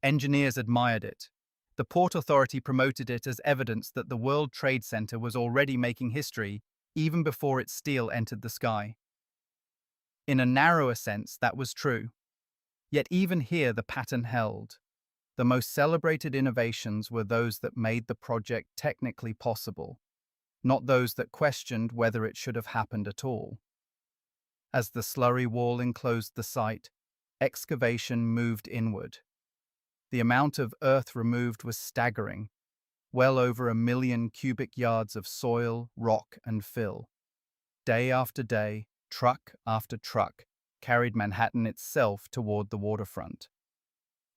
Engineers admired it. The Port Authority promoted it as evidence that the World Trade Center was already making history even before its steel entered the sky. In a narrower sense, that was true. Yet even here the pattern held. The most celebrated innovations were those that made the project technically possible, not those that questioned whether it should have happened at all. As the slurry wall enclosed the site, excavation moved inward. The amount of earth removed was staggering, well over 1 million cubic yards of soil, rock, and fill. Day after day, truck after truck carried Manhattan itself toward the waterfront.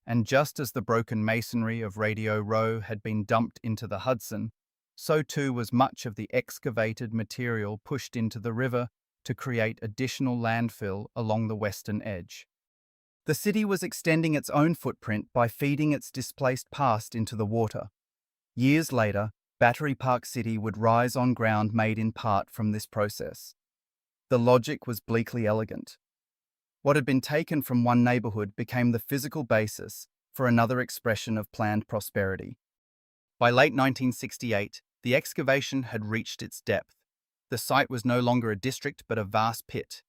And just as the broken masonry of Radio Row had been dumped into the Hudson, so too was much of the excavated material pushed into the river to create additional landfill along the western edge. The city was extending its own footprint by feeding its displaced past into the water. Years later, Battery Park City would rise on ground made in part from this process. The logic was bleakly elegant. What had been taken from one neighborhood became the physical basis for another expression of planned prosperity. By late 1968, the excavation had reached its depth. The site was no longer a district but a vast pit,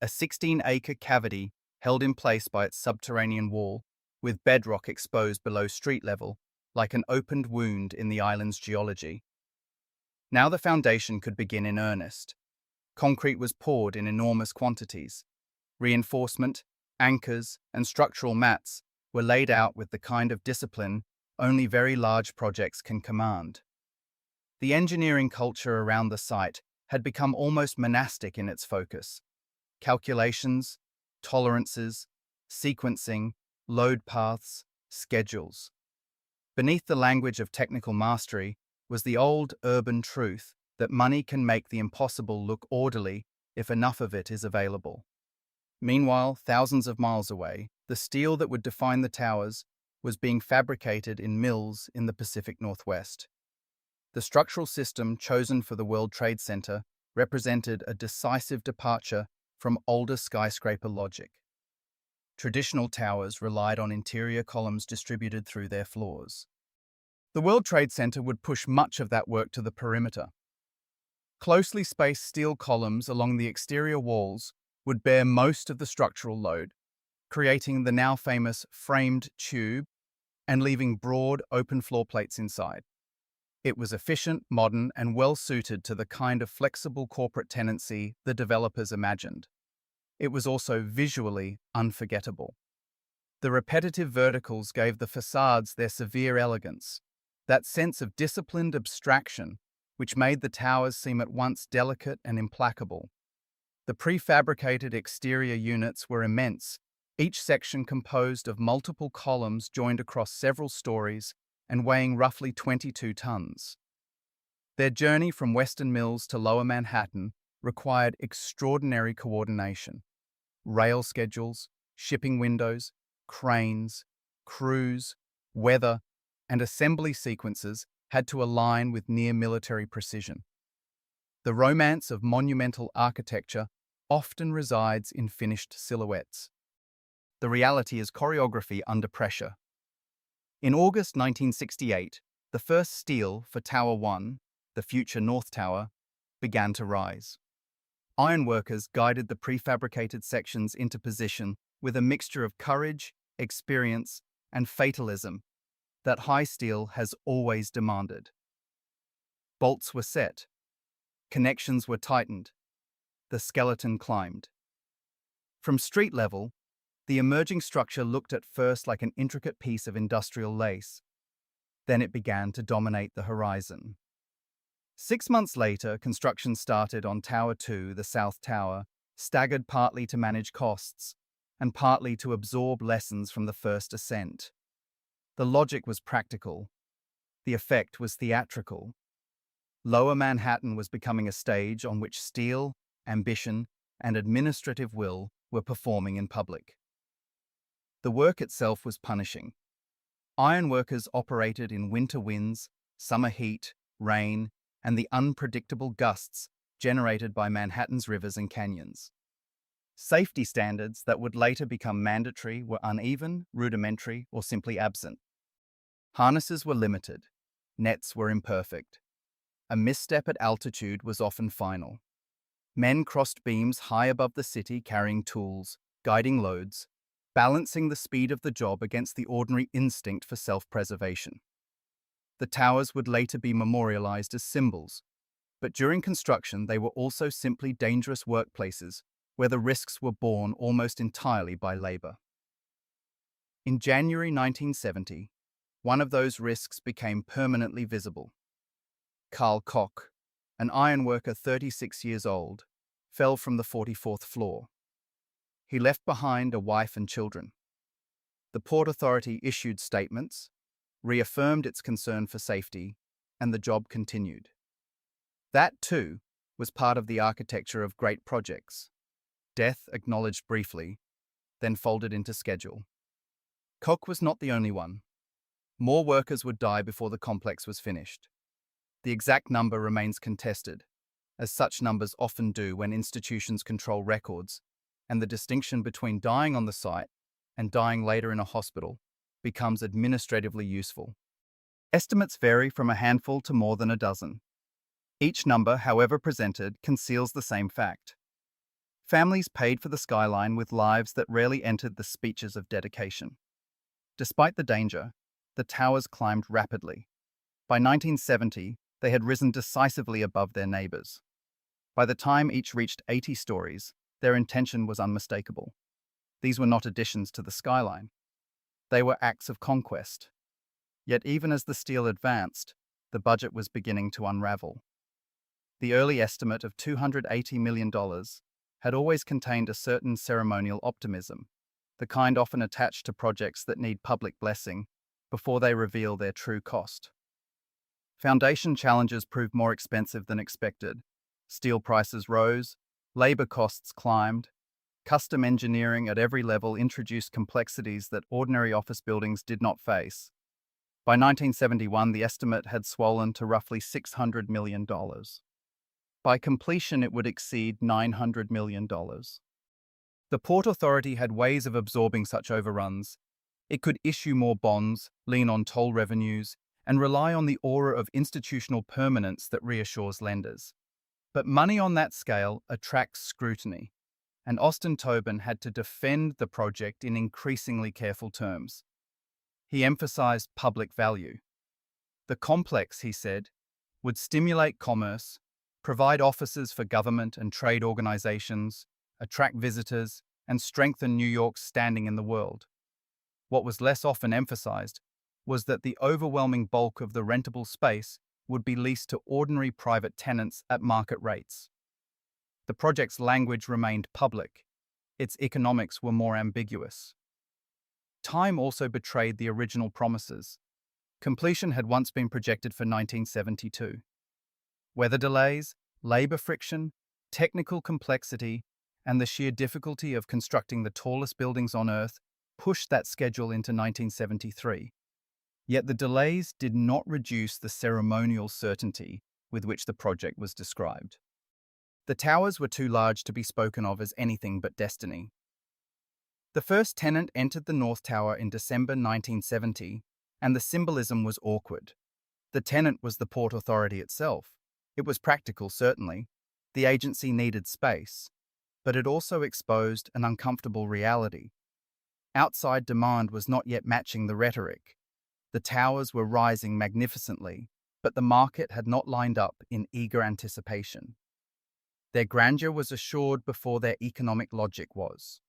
a 16-acre cavity held in place by its subterranean wall, with bedrock exposed below street level, like an opened wound in the island's geology. Now the foundation could begin in earnest. Concrete was poured in enormous quantities. Reinforcement, anchors, and structural mats were laid out with the kind of discipline only very large projects can command. The engineering culture around the site had become almost monastic in its focus. Calculations, tolerances, sequencing, load paths, schedules. Beneath the language of technical mastery was the old urban truth that money can make the impossible look orderly if enough of it is available. Meanwhile, thousands of miles away, the steel that would define the towers was being fabricated in mills in the Pacific Northwest. The structural system chosen for the World Trade Center represented a decisive departure from older skyscraper logic. Traditional towers relied on interior columns distributed through their floors. The World Trade Center would push much of that work to the perimeter. Closely spaced steel columns along the exterior walls would bear most of the structural load, creating the now famous framed tube and leaving broad, open floor plates inside. It was efficient, modern, and well-suited to the kind of flexible corporate tenancy the developers imagined. It was also visually unforgettable. The repetitive verticals gave the facades their severe elegance, that sense of disciplined abstraction which made the towers seem at once delicate and implacable. The prefabricated exterior units were immense, each section composed of multiple columns joined across several stories and weighing roughly 22 tons. Their journey from Western Mills to Lower Manhattan required extraordinary coordination. Rail schedules, shipping windows, cranes, crews, weather, and assembly sequences had to align with near-military precision. The romance of monumental architecture often resides in finished silhouettes. The reality is choreography under pressure. In August 1968, the first steel for Tower 1, the future North Tower, began to rise. Ironworkers guided the prefabricated sections into position with a mixture of courage, experience, and fatalism that high steel has always demanded. Bolts were set. Connections were tightened. The skeleton climbed. From street level, the emerging structure looked at first like an intricate piece of industrial lace. Then it began to dominate the horizon. 6 months later, construction started on Tower 2, the South Tower, staggered partly to manage costs and partly to absorb lessons from the first ascent. The logic was practical. The effect was theatrical. Lower Manhattan was becoming a stage on which steel, ambition, and administrative will were performing in public. The work itself was punishing. Ironworkers operated in winter winds, summer heat, rain, and the unpredictable gusts generated by Manhattan's rivers and canyons. Safety standards that would later become mandatory were uneven, rudimentary, or simply absent. Harnesses were limited. Nets were imperfect. A misstep at altitude was often final. Men crossed beams high above the city carrying tools, guiding loads, balancing the speed of the job against the ordinary instinct for self-preservation. The towers would later be memorialized as symbols, but during construction they were also simply dangerous workplaces where the risks were borne almost entirely by labor. In January 1970, one of those risks became permanently visible. Carl Koch, an ironworker 36 years old, fell from the 44th floor. He left behind a wife and children. The Port Authority issued statements, reaffirmed its concern for safety, and the job continued. That, too, was part of the architecture of great projects. Death acknowledged briefly, then folded into schedule. Koch was not the only one. More workers would die before the complex was finished. The exact number remains contested, as such numbers often do when institutions control records, and the distinction between dying on the site and dying later in a hospital becomes administratively useful. Estimates vary from a handful to more than a dozen. Each number, however presented, conceals the same fact. Families paid for the skyline with lives that rarely entered the speeches of dedication. Despite the danger, the towers climbed rapidly. By 1970, they had risen decisively above their neighbors. By the time each reached 80 stories, their intention was unmistakable. These were not additions to the skyline. They were acts of conquest. Yet even as the steel advanced, the budget was beginning to unravel. The early estimate of $280 million had always contained a certain ceremonial optimism, the kind often attached to projects that need public blessing before they reveal their true cost. Foundation challenges proved more expensive than expected. Steel prices rose, labor costs climbed, custom engineering at every level introduced complexities that ordinary office buildings did not face. By 1971, the estimate had swollen to roughly $600 million. By completion, it would exceed $900 million. The Port Authority had ways of absorbing such overruns. It could issue more bonds, lean on toll revenues, and rely on the aura of institutional permanence that reassures lenders. But money on that scale attracts scrutiny, and Austin Tobin had to defend the project in increasingly careful terms. He emphasized public value. The complex, he said, would stimulate commerce, provide offices for government and trade organizations, attract visitors, and strengthen New York's standing in the world. What was less often emphasized was that the overwhelming bulk of the rentable space would be leased to ordinary private tenants at market rates. The project's language remained public. Its economics were more ambiguous. Time also betrayed the original promises. Completion had once been projected for 1972. Weather delays, labor friction, technical complexity, and the sheer difficulty of constructing the tallest buildings on Earth pushed that schedule into 1973. Yet the delays did not reduce the ceremonial certainty with which the project was described. The towers were too large to be spoken of as anything but destiny. The first tenant entered the North Tower in December 1970, and the symbolism was awkward. The tenant was the Port Authority itself. It was practical, certainly. The agency needed space, but it also exposed an uncomfortable reality. Outside demand was not yet matching the rhetoric. The towers were rising magnificently, but the market had not lined up in eager anticipation. Their grandeur was assured before their economic logic was.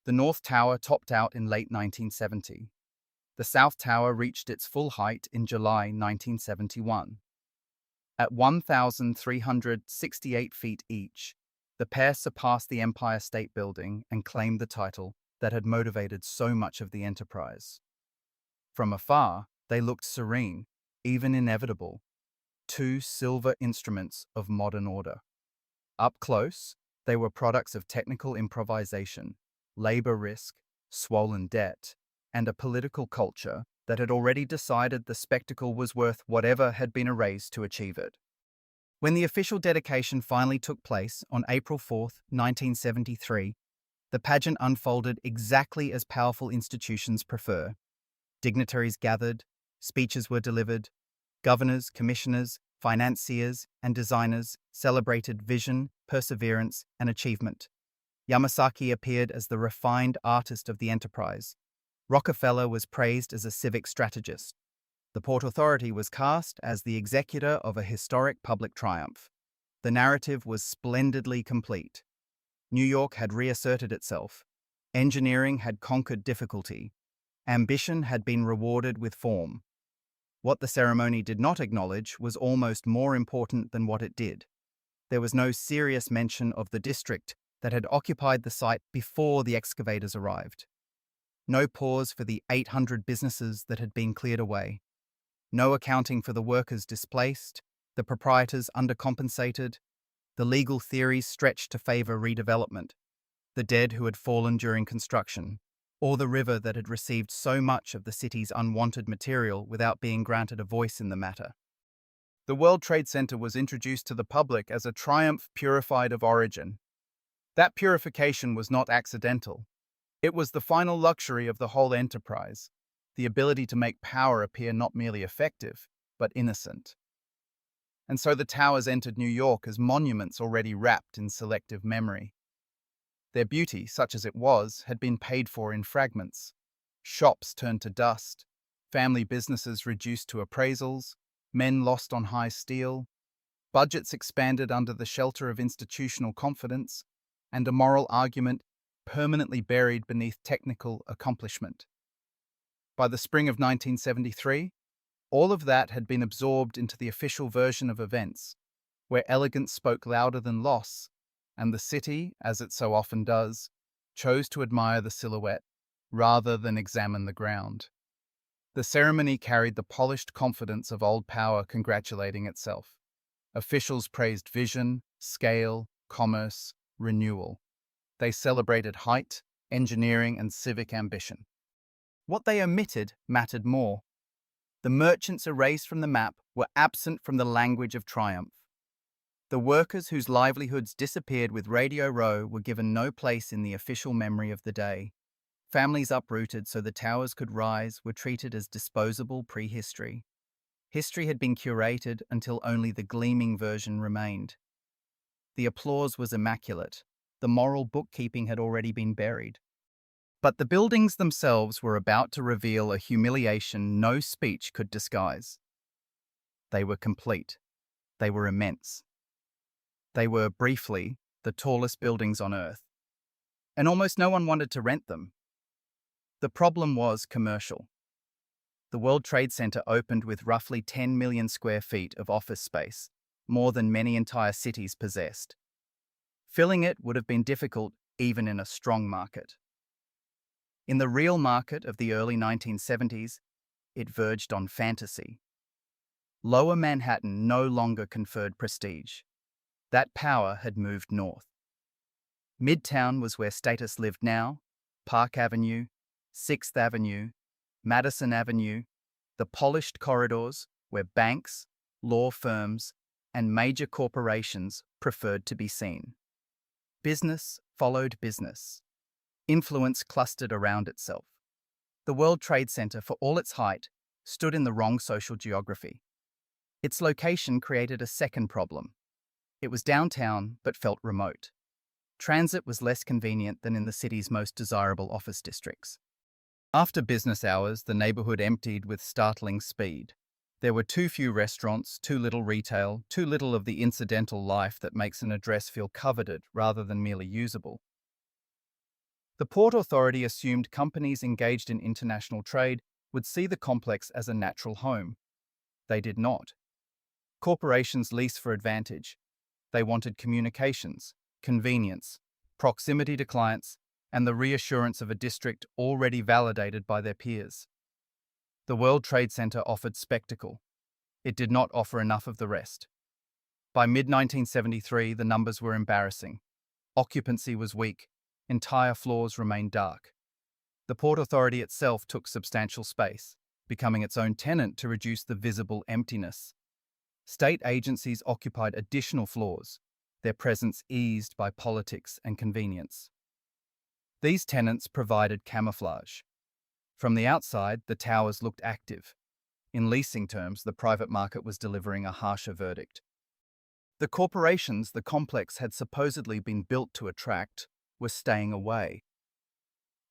The North Tower topped out in late 1970. The South Tower reached its full height in July 1971. At 1,368 feet each, the pair surpassed the Empire State Building and claimed the title that had motivated so much of the enterprise. From afar, they looked serene, even inevitable, two silver instruments of modern order. Up close, they were products of technical improvisation, labor risk, swollen debt, and a political culture that had already decided the spectacle was worth whatever had been erased to achieve it. When the official dedication finally took place on April 4, 1973, the pageant unfolded exactly as powerful institutions prefer. Dignitaries gathered, speeches were delivered, governors, commissioners, financiers, and designers celebrated vision, perseverance, and achievement. Yamasaki appeared as the refined artist of the enterprise. Rockefeller was praised as a civic strategist. The Port Authority was cast as the executor of a historic public triumph. The narrative was splendidly complete. New York had reasserted itself. Engineering had conquered difficulty. Ambition had been rewarded with form. What the ceremony did not acknowledge was almost more important than what it did. There was no serious mention of the district that had occupied the site before the excavators arrived. No pause for the 800 businesses that had been cleared away. No accounting for the workers displaced, the proprietors undercompensated, the legal theories stretched to favor redevelopment, the dead who had fallen during construction, or the river that had received so much of the city's unwanted material without being granted a voice in the matter. The World Trade Center was introduced to the public as a triumph purified of origin. That purification was not accidental. It was the final luxury of the whole enterprise, the ability to make power appear not merely effective, but innocent. And so the towers entered New York as monuments already wrapped in selective memory. Their beauty, such as it was, had been paid for in fragments. Shops turned to dust, family businesses reduced to appraisals, men lost on high steel, budgets expanded under the shelter of institutional confidence, and a moral argument permanently buried beneath technical accomplishment. By the spring of 1973, all of that had been absorbed into the official version of events, where elegance spoke louder than loss, and the city, as it so often does, chose to admire the silhouette rather than examine the ground. The ceremony carried the polished confidence of old power congratulating itself. Officials praised vision, scale, commerce, renewal. They celebrated height, engineering, and civic ambition. What they omitted mattered more. The merchants erased from the map were absent from the language of triumph. The workers whose livelihoods disappeared with Radio Row were given no place in the official memory of the day. Families uprooted so the towers could rise were treated as disposable prehistory. History had been curated until only the gleaming version remained. The applause was immaculate. The moral bookkeeping had already been buried. But the buildings themselves were about to reveal a humiliation no speech could disguise. They were complete. They were immense. They were, briefly, the tallest buildings on Earth. And almost no one wanted to rent them. The problem was commercial. The World Trade Center opened with roughly 10 million square feet of office space, more than many entire cities possessed. Filling it would have been difficult even in a strong market. In the real market of the early 1970s, it verged on fantasy. Lower Manhattan no longer conferred prestige. That power had moved north. Midtown was where status lived now. Park Avenue, 6th Avenue, Madison Avenue, the polished corridors where banks, law firms, and major corporations preferred to be seen. Business followed business. Influence clustered around itself. The World Trade Center, for all its height, stood in the wrong social geography. Its location created a second problem. It was downtown but felt remote. Transit was less convenient than in the city's most desirable office districts. After business hours, the neighborhood emptied with startling speed. There were too few restaurants, too little retail, too little of the incidental life that makes an address feel coveted rather than merely usable. The Port Authority assumed companies engaged in international trade would see the complex as a natural home. They did not. Corporations lease for advantage. They wanted communications, convenience, proximity to clients, and the reassurance of a district already validated by their peers. The World Trade Center offered spectacle. It did not offer enough of the rest. By mid-1973, the numbers were embarrassing. Occupancy was weak. Entire floors remained dark. The Port Authority itself took substantial space, becoming its own tenant to reduce the visible emptiness. State agencies occupied additional floors, their presence eased by politics and convenience. These tenants provided camouflage. From the outside, the towers looked active. In leasing terms, the private market was delivering a harsher verdict. The corporations the complex had supposedly been built to attract were staying away.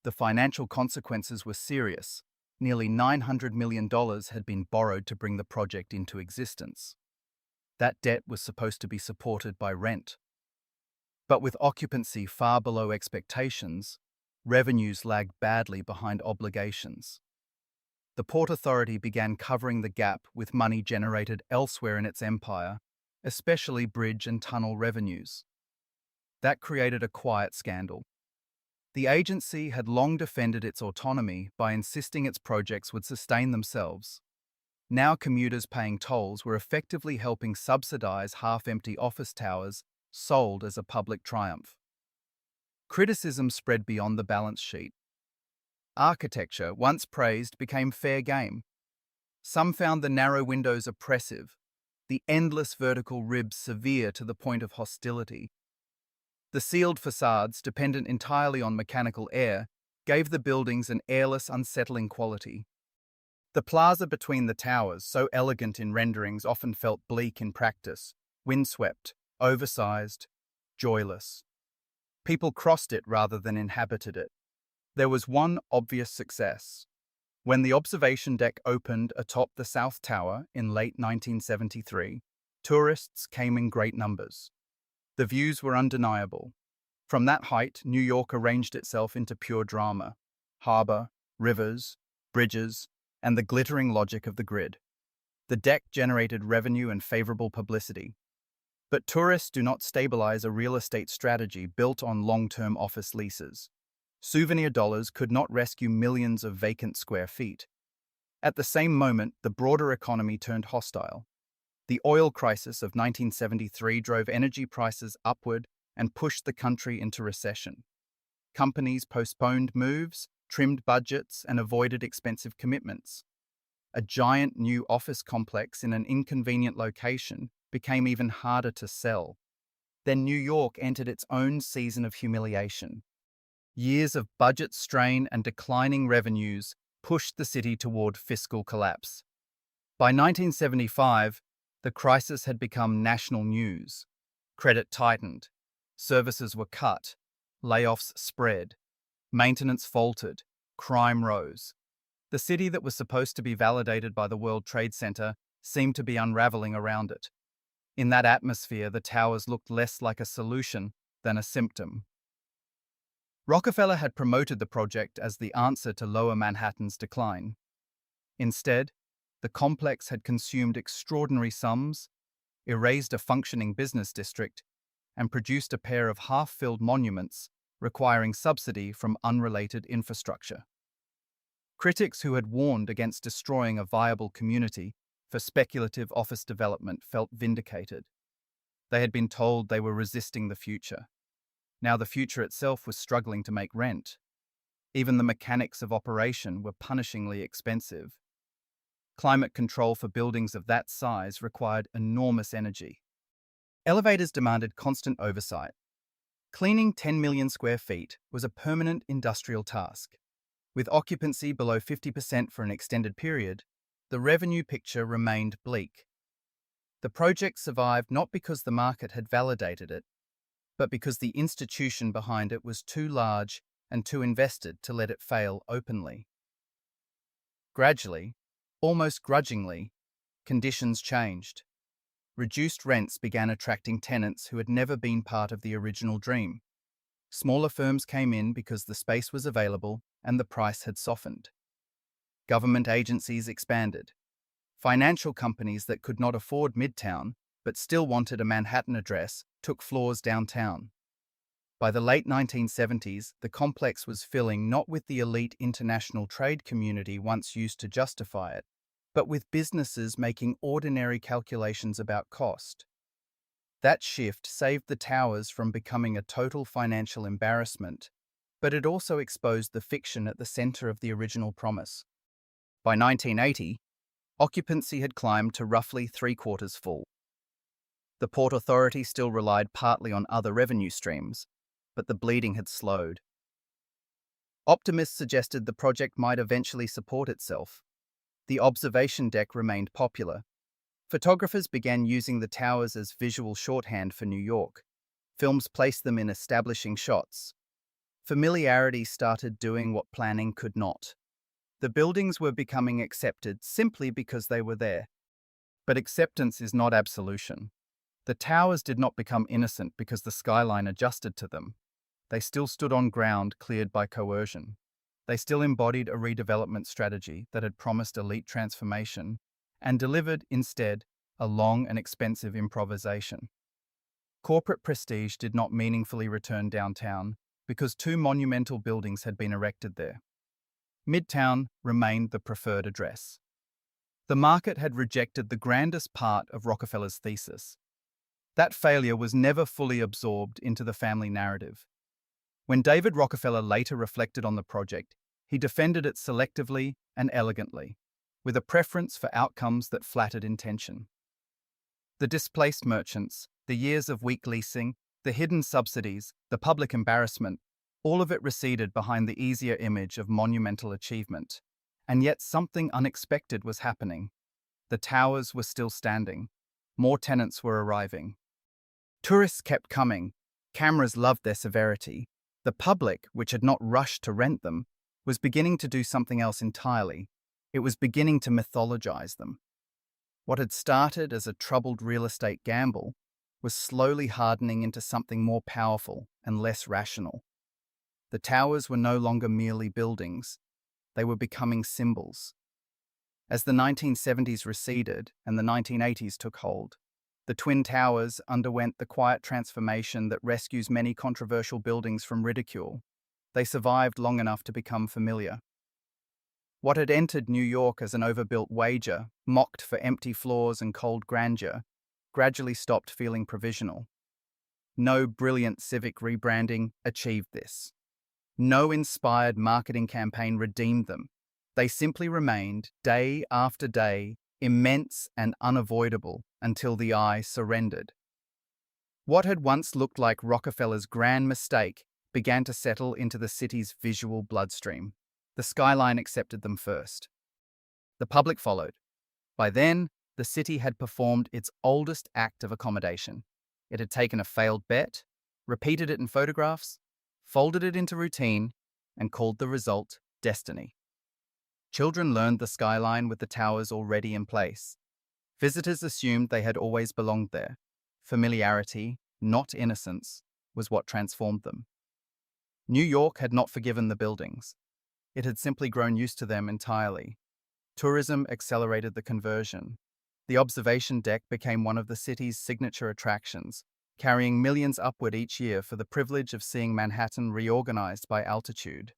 The financial consequences were serious. Nearly $900 million had been borrowed to bring the project into existence. That debt was supposed to be supported by rent. But with occupancy far below expectations, revenues lagged badly behind obligations. The Port Authority began covering the gap with money generated elsewhere in its empire, especially bridge and tunnel revenues. That created a quiet scandal. The agency had long defended its autonomy by insisting its projects would sustain themselves. Now commuters paying tolls were effectively helping subsidize half-empty office towers sold as a public triumph. Criticism spread beyond the balance sheet. Architecture, once praised, became fair game. Some found the narrow windows oppressive, the endless vertical ribs severe to the point of hostility. The sealed facades, dependent entirely on mechanical air, gave the buildings an airless, unsettling quality. The plaza between the towers, so elegant in renderings, often felt bleak in practice, windswept, oversized, joyless. People crossed it rather than inhabited it. There was one obvious success. When the observation deck opened atop the South Tower in late 1973, tourists came in great numbers. The views were undeniable. From that height, New York arranged itself into pure drama: harbor, rivers, bridges, and the glittering logic of the grid. The deck generated revenue and favorable publicity. But tourists do not stabilize a real estate strategy built on long-term office leases. Souvenir dollars could not rescue millions of vacant square feet. At the same moment, the broader economy turned hostile. The oil crisis of 1973 drove energy prices upward and pushed the country into recession. Companies postponed moves, trimmed budgets, and avoided expensive commitments. A giant new office complex in an inconvenient location became even harder to sell. Then New York entered its own season of humiliation. Years of budget strain and declining revenues pushed the city toward fiscal collapse. By 1975, the crisis had become national news. Credit tightened, services were cut, layoffs spread, maintenance faltered, crime rose. The city that was supposed to be validated by the World Trade Center seemed to be unraveling around it. In that atmosphere, the towers looked less like a solution than a symptom. Rockefeller had promoted the project as the answer to Lower Manhattan's decline. Instead, the complex had consumed extraordinary sums, erased a functioning business district, and produced a pair of half-filled monuments requiring subsidy from unrelated infrastructure. Critics who had warned against destroying a viable community for speculative office development felt vindicated. They had been told they were resisting the future. Now the future itself was struggling to make rent. Even the mechanics of operation were punishingly expensive. Climate control for buildings of that size required enormous energy. Elevators demanded constant oversight. Cleaning 10 million square feet was a permanent industrial task. With occupancy below 50% for an extended period, the revenue picture remained bleak. The project survived not because the market had validated it, but because the institution behind it was too large and too invested to let it fail openly. Gradually, almost grudgingly, conditions changed. Reduced rents began attracting tenants who had never been part of the original dream. Smaller firms came in because the space was available and the price had softened. Government agencies expanded. Financial companies that could not afford Midtown but still wanted a Manhattan address took floors downtown. By the late 1970s, the complex was filling not with the elite international trade community once used to justify it, but with businesses making ordinary calculations about cost. That shift saved the towers from becoming a total financial embarrassment, but it also exposed the fiction at the center of the original promise. By 1980, occupancy had climbed to roughly three-quarters full. The Port Authority still relied partly on other revenue streams, but the bleeding had slowed. Optimists suggested the project might eventually support itself. The observation deck remained popular. Photographers began using the towers as visual shorthand for New York. Films placed them in establishing shots. Familiarity started doing what planning could not. The buildings were becoming accepted simply because they were there. But acceptance is not absolution. The towers did not become innocent because the skyline adjusted to them. They still stood on ground cleared by coercion. They still embodied a redevelopment strategy that had promised elite transformation and delivered, instead, a long and expensive improvisation. Corporate prestige did not meaningfully return downtown because two monumental buildings had been erected there. Midtown remained the preferred address. The market had rejected the grandest part of Rockefeller's thesis. That failure was never fully absorbed into the family narrative. When David Rockefeller later reflected on the project, he defended it selectively and elegantly, with a preference for outcomes that flattered intention. The displaced merchants, the years of weak leasing, the hidden subsidies, the public embarrassment, all of it receded behind the easier image of monumental achievement. And yet something unexpected was happening. The towers were still standing. More tenants were arriving. Tourists kept coming. Cameras loved their severity. The public, which had not rushed to rent them, was beginning to do something else entirely. It was beginning to mythologize them. What had started as a troubled real estate gamble was slowly hardening into something more powerful and less rational. The towers were no longer merely buildings, they were becoming symbols. As the 1970s receded and the 1980s took hold, the Twin Towers underwent the quiet transformation that rescues many controversial buildings from ridicule. They survived long enough to become familiar. What had entered New York as an overbuilt wager, mocked for empty floors and cold grandeur, gradually stopped feeling provisional. No brilliant civic rebranding achieved this. No inspired marketing campaign redeemed them. They simply remained, day after day, immense and unavoidable until the eye surrendered. What had once looked like Rockefeller's grand mistake began to settle into the city's visual bloodstream. The skyline accepted them first. The public followed. By then, the city had performed its oldest act of accommodation. It had taken a failed bet, repeated it in photographs, folded it into routine, and called the result destiny. Children learned the skyline with the towers already in place. Visitors assumed they had always belonged there. Familiarity, not innocence, was what transformed them. New York had not forgiven the buildings. It had simply grown used to them entirely. Tourism accelerated the conversion. The observation deck became one of the city's signature attractions, carrying millions upward each year for the privilege of seeing Manhattan reorganized by altitude.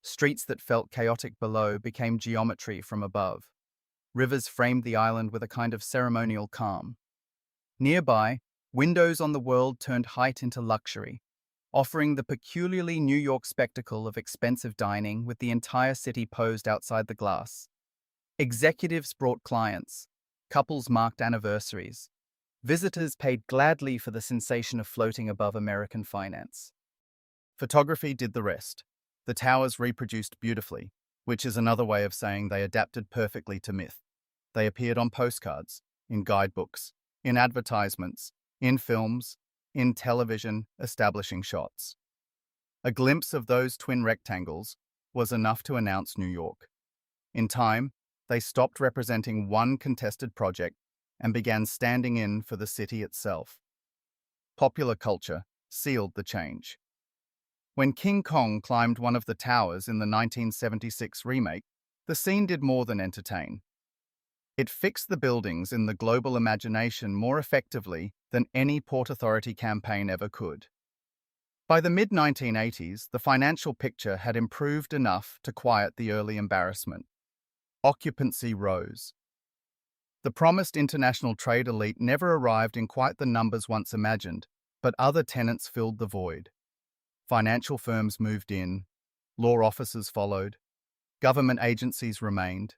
Streets that felt chaotic below became geometry from above. Rivers framed the island with a kind of ceremonial calm. Nearby, windows on the world turned height into luxury, offering the peculiarly New York spectacle of expensive dining with the entire city posed outside the glass. Executives brought clients. Couples marked anniversaries. Visitors paid gladly for the sensation of floating above American finance. Photography did the rest. The towers reproduced beautifully, which is another way of saying they adapted perfectly to myth. They appeared on postcards, in guidebooks, in advertisements, in films, in television, establishing shots. A glimpse of those twin rectangles was enough to announce New York. In time, they stopped representing one contested project and began standing in for the city itself. Popular culture sealed the change. When King Kong climbed one of the towers in the 1976 remake, the scene did more than entertain. It fixed the buildings in the global imagination more effectively than any Port Authority campaign ever could. By the mid-1980s, the financial picture had improved enough to quiet the early embarrassment. Occupancy rose. The promised international trade elite never arrived in quite the numbers once imagined, but other tenants filled the void. Financial firms moved in, law offices followed, government agencies remained.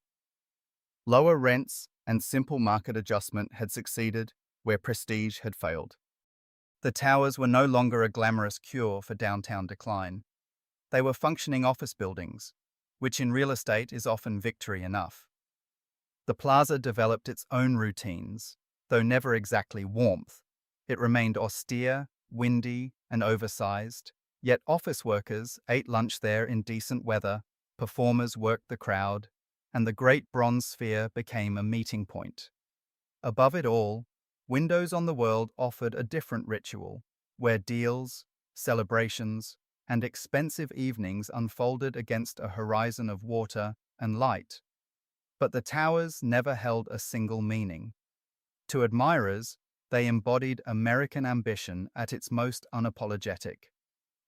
Lower rents and simple market adjustment had succeeded where prestige had failed. The towers were no longer a glamorous cure for downtown decline. They were functioning office buildings, which in real estate is often victory enough. The plaza developed its own routines, though never exactly warmth. It remained austere, windy, and oversized. Yet office workers ate lunch there in decent weather, performers worked the crowd, and the great bronze sphere became a meeting point. Above it all, windows on the world offered a different ritual, where deals, celebrations, and expensive evenings unfolded against a horizon of water and light. But the towers never held a single meaning. To admirers, they embodied American ambition at its most unapologetic.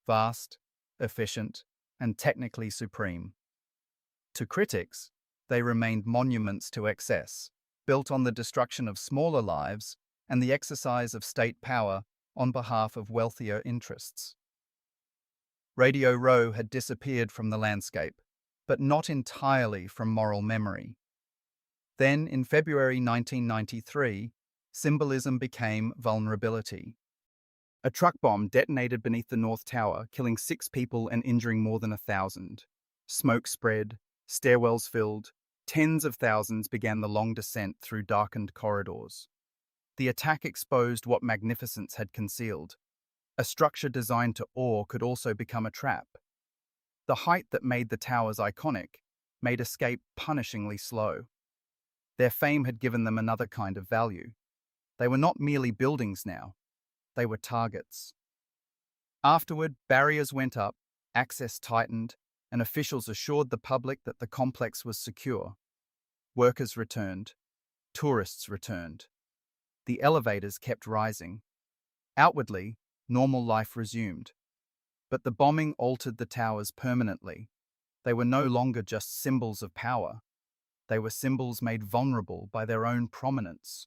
Vast, efficient, and technically supreme. To critics, they remained monuments to excess, built on the destruction of smaller lives and the exercise of state power on behalf of wealthier interests. Radio Row had disappeared from the landscape, but not entirely from moral memory. Then, in February 1993, symbolism became vulnerability. A truck bomb detonated beneath the North Tower, killing 6 people and injuring more than 1,000. Smoke spread, stairwells filled, tens of thousands began the long descent through darkened corridors. The attack exposed what magnificence had concealed. A structure designed to awe could also become a trap. The height that made the towers iconic made escape punishingly slow. Their fame had given them another kind of value. They were not merely buildings now, they were targets. Afterward, barriers went up, access tightened, and officials assured the public that the complex was secure. Workers returned. Tourists returned. The elevators kept rising. Outwardly, normal life resumed. But the bombing altered the towers permanently. They were no longer just symbols of power. They were symbols made vulnerable by their own prominence.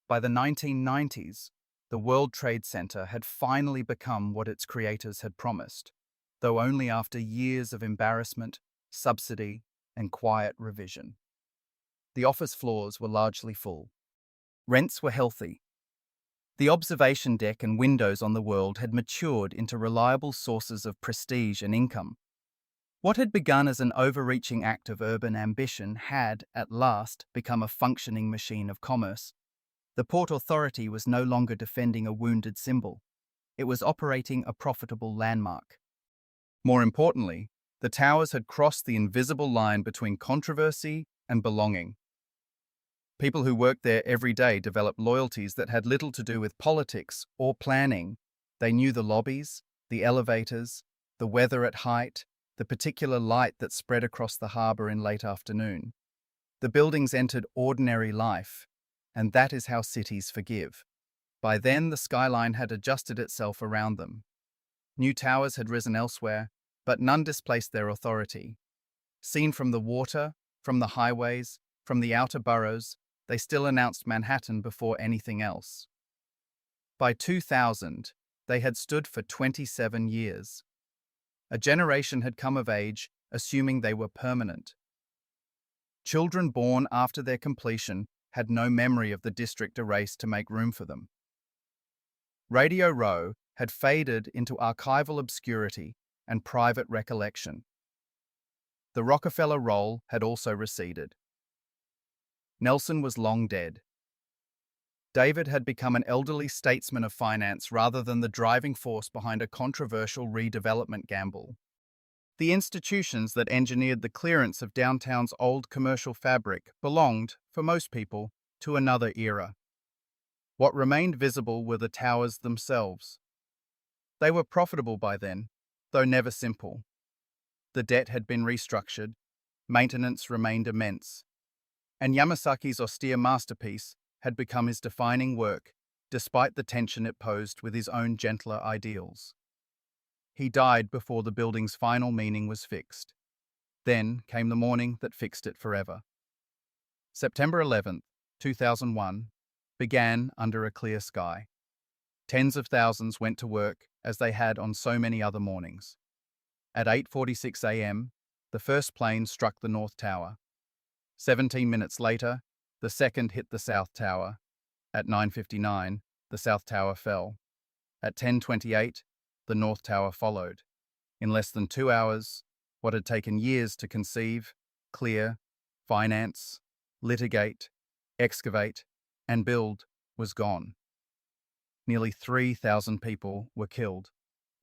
By the 1990s, the World Trade Center had finally become what its creators had promised, though only after years of embarrassment, subsidy, and quiet revision. The office floors were largely full. Rents were healthy. The observation deck and windows on the world had matured into reliable sources of prestige and income. What had begun as an overreaching act of urban ambition had, at last, become a functioning machine of commerce. The Port Authority was no longer defending a wounded symbol. It was operating a profitable landmark. More importantly, the towers had crossed the invisible line between controversy and belonging. People who worked there every day developed loyalties that had little to do with politics or planning. They knew the lobbies, the elevators, the weather at height, the particular light that spread across the harbour in late afternoon. The buildings entered ordinary life, and that is how cities forgive. By then, the skyline had adjusted itself around them. New towers had risen elsewhere, but none displaced their authority. Seen from the water, from the highways, from the outer boroughs, they still announced Manhattan before anything else. By 2000, they had stood for 27 years. A generation had come of age, assuming they were permanent. Children born after their completion had no memory of the district erased to make room for them. Radio Row had faded into archival obscurity and private recollection. The Rockefeller role had also receded. Nelson was long dead. David had become an elderly statesman of finance rather than the driving force behind a controversial redevelopment gamble. The institutions that engineered the clearance of downtown's old commercial fabric belonged, for most people, to another era. What remained visible were the towers themselves. They were profitable by then, though never simple. The debt had been restructured, maintenance remained immense, and Yamasaki's austere masterpiece had become his defining work, despite the tension it posed with his own gentler ideals. He died before the building's final meaning was fixed. Then came the morning that fixed it forever. September 11th, 2001, began under a clear sky. Tens of thousands went to work as they had on so many other mornings. At 8:46 a.m., the first plane struck the North Tower. 17 minutes later, the second hit the South Tower. At 9:59, the South Tower fell. At 10:28, the North Tower followed. In less than 2 hours, what had taken years to conceive, clear, finance, litigate, excavate, and build was gone. Nearly 3,000 people were killed.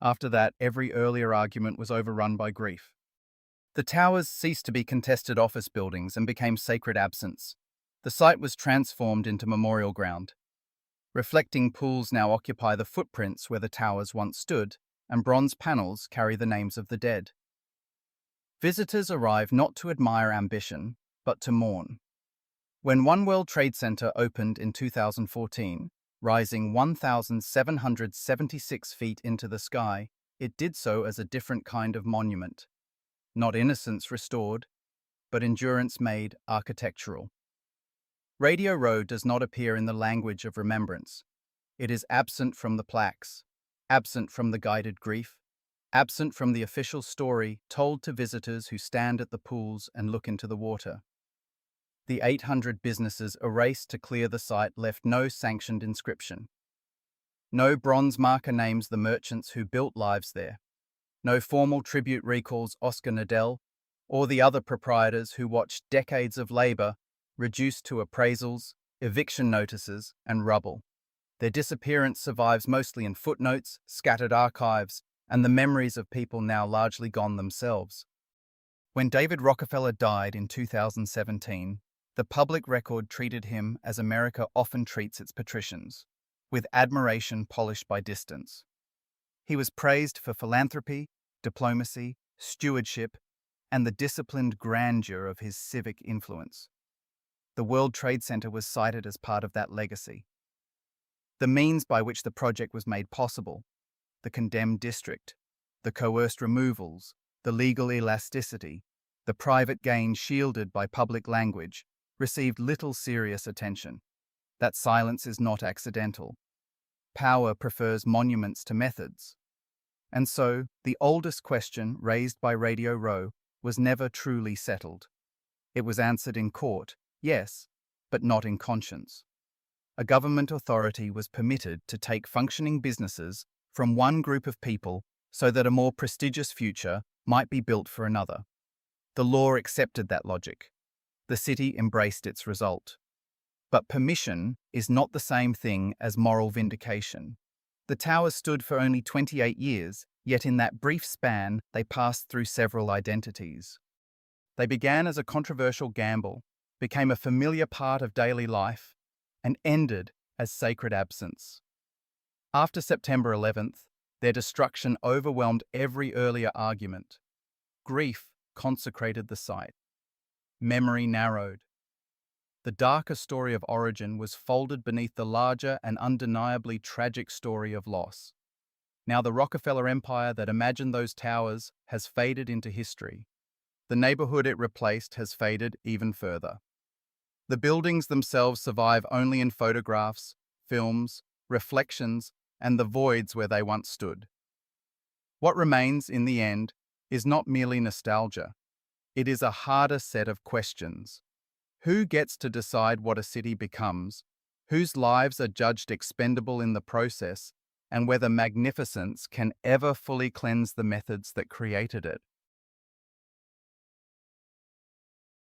After that, every earlier argument was overrun by grief. The towers ceased to be contested office buildings and became sacred absence. The site was transformed into memorial ground. Reflecting pools now occupy the footprints where the towers once stood, and bronze panels carry the names of the dead. Visitors arrive not to admire ambition, but to mourn. When One World Trade Center opened in 2014, rising 1,776 feet into the sky, it did so as a different kind of monument. Not innocence restored, but endurance made architectural. Radio Row does not appear in the language of remembrance. It is absent from the plaques, absent from the guided grief, absent from the official story told to visitors who stand at the pools and look into the water. The 800 businesses erased to clear the site left no sanctioned inscription. No bronze marker names the merchants who built lives there. No formal tribute recalls Oscar Nadell or the other proprietors who watched decades of labor reduced to appraisals, eviction notices, and rubble. Their disappearance survives mostly in footnotes, scattered archives, and the memories of people now largely gone themselves. When David Rockefeller died in 2017, the public record treated him as America often treats its patricians, with admiration polished by distance. He was praised for philanthropy, diplomacy, stewardship, and the disciplined grandeur of his civic influence. The World Trade Center was cited as part of that legacy. The means by which the project was made possible, the condemned district, the coerced removals, the legal elasticity, the private gain shielded by public language, received little serious attention. That silence is not accidental. Power prefers monuments to methods. And so, the oldest question raised by Radio Row was never truly settled. It was answered in court, yes, but not in conscience. A government authority was permitted to take functioning businesses from one group of people so that a more prestigious future might be built for another. The law accepted that logic. The city embraced its result. But permission is not the same thing as moral vindication. The towers stood for only 28 years, yet in that brief span they passed through several identities. They began as a controversial gamble, became a familiar part of daily life, and ended as sacred absence. After September 11th, their destruction overwhelmed every earlier argument. Grief consecrated the site. Memory narrowed. The darker story of origin was folded beneath the larger and undeniably tragic story of loss. Now the Rockefeller empire that imagined those towers has faded into history. The neighborhood it replaced has faded even further. The buildings themselves survive only in photographs, films, reflections, and the voids where they once stood. What remains, in the end, is not merely nostalgia. It is a harder set of questions. Who gets to decide what a city becomes? Whose lives are judged expendable in the process? And whether magnificence can ever fully cleanse the methods that created it?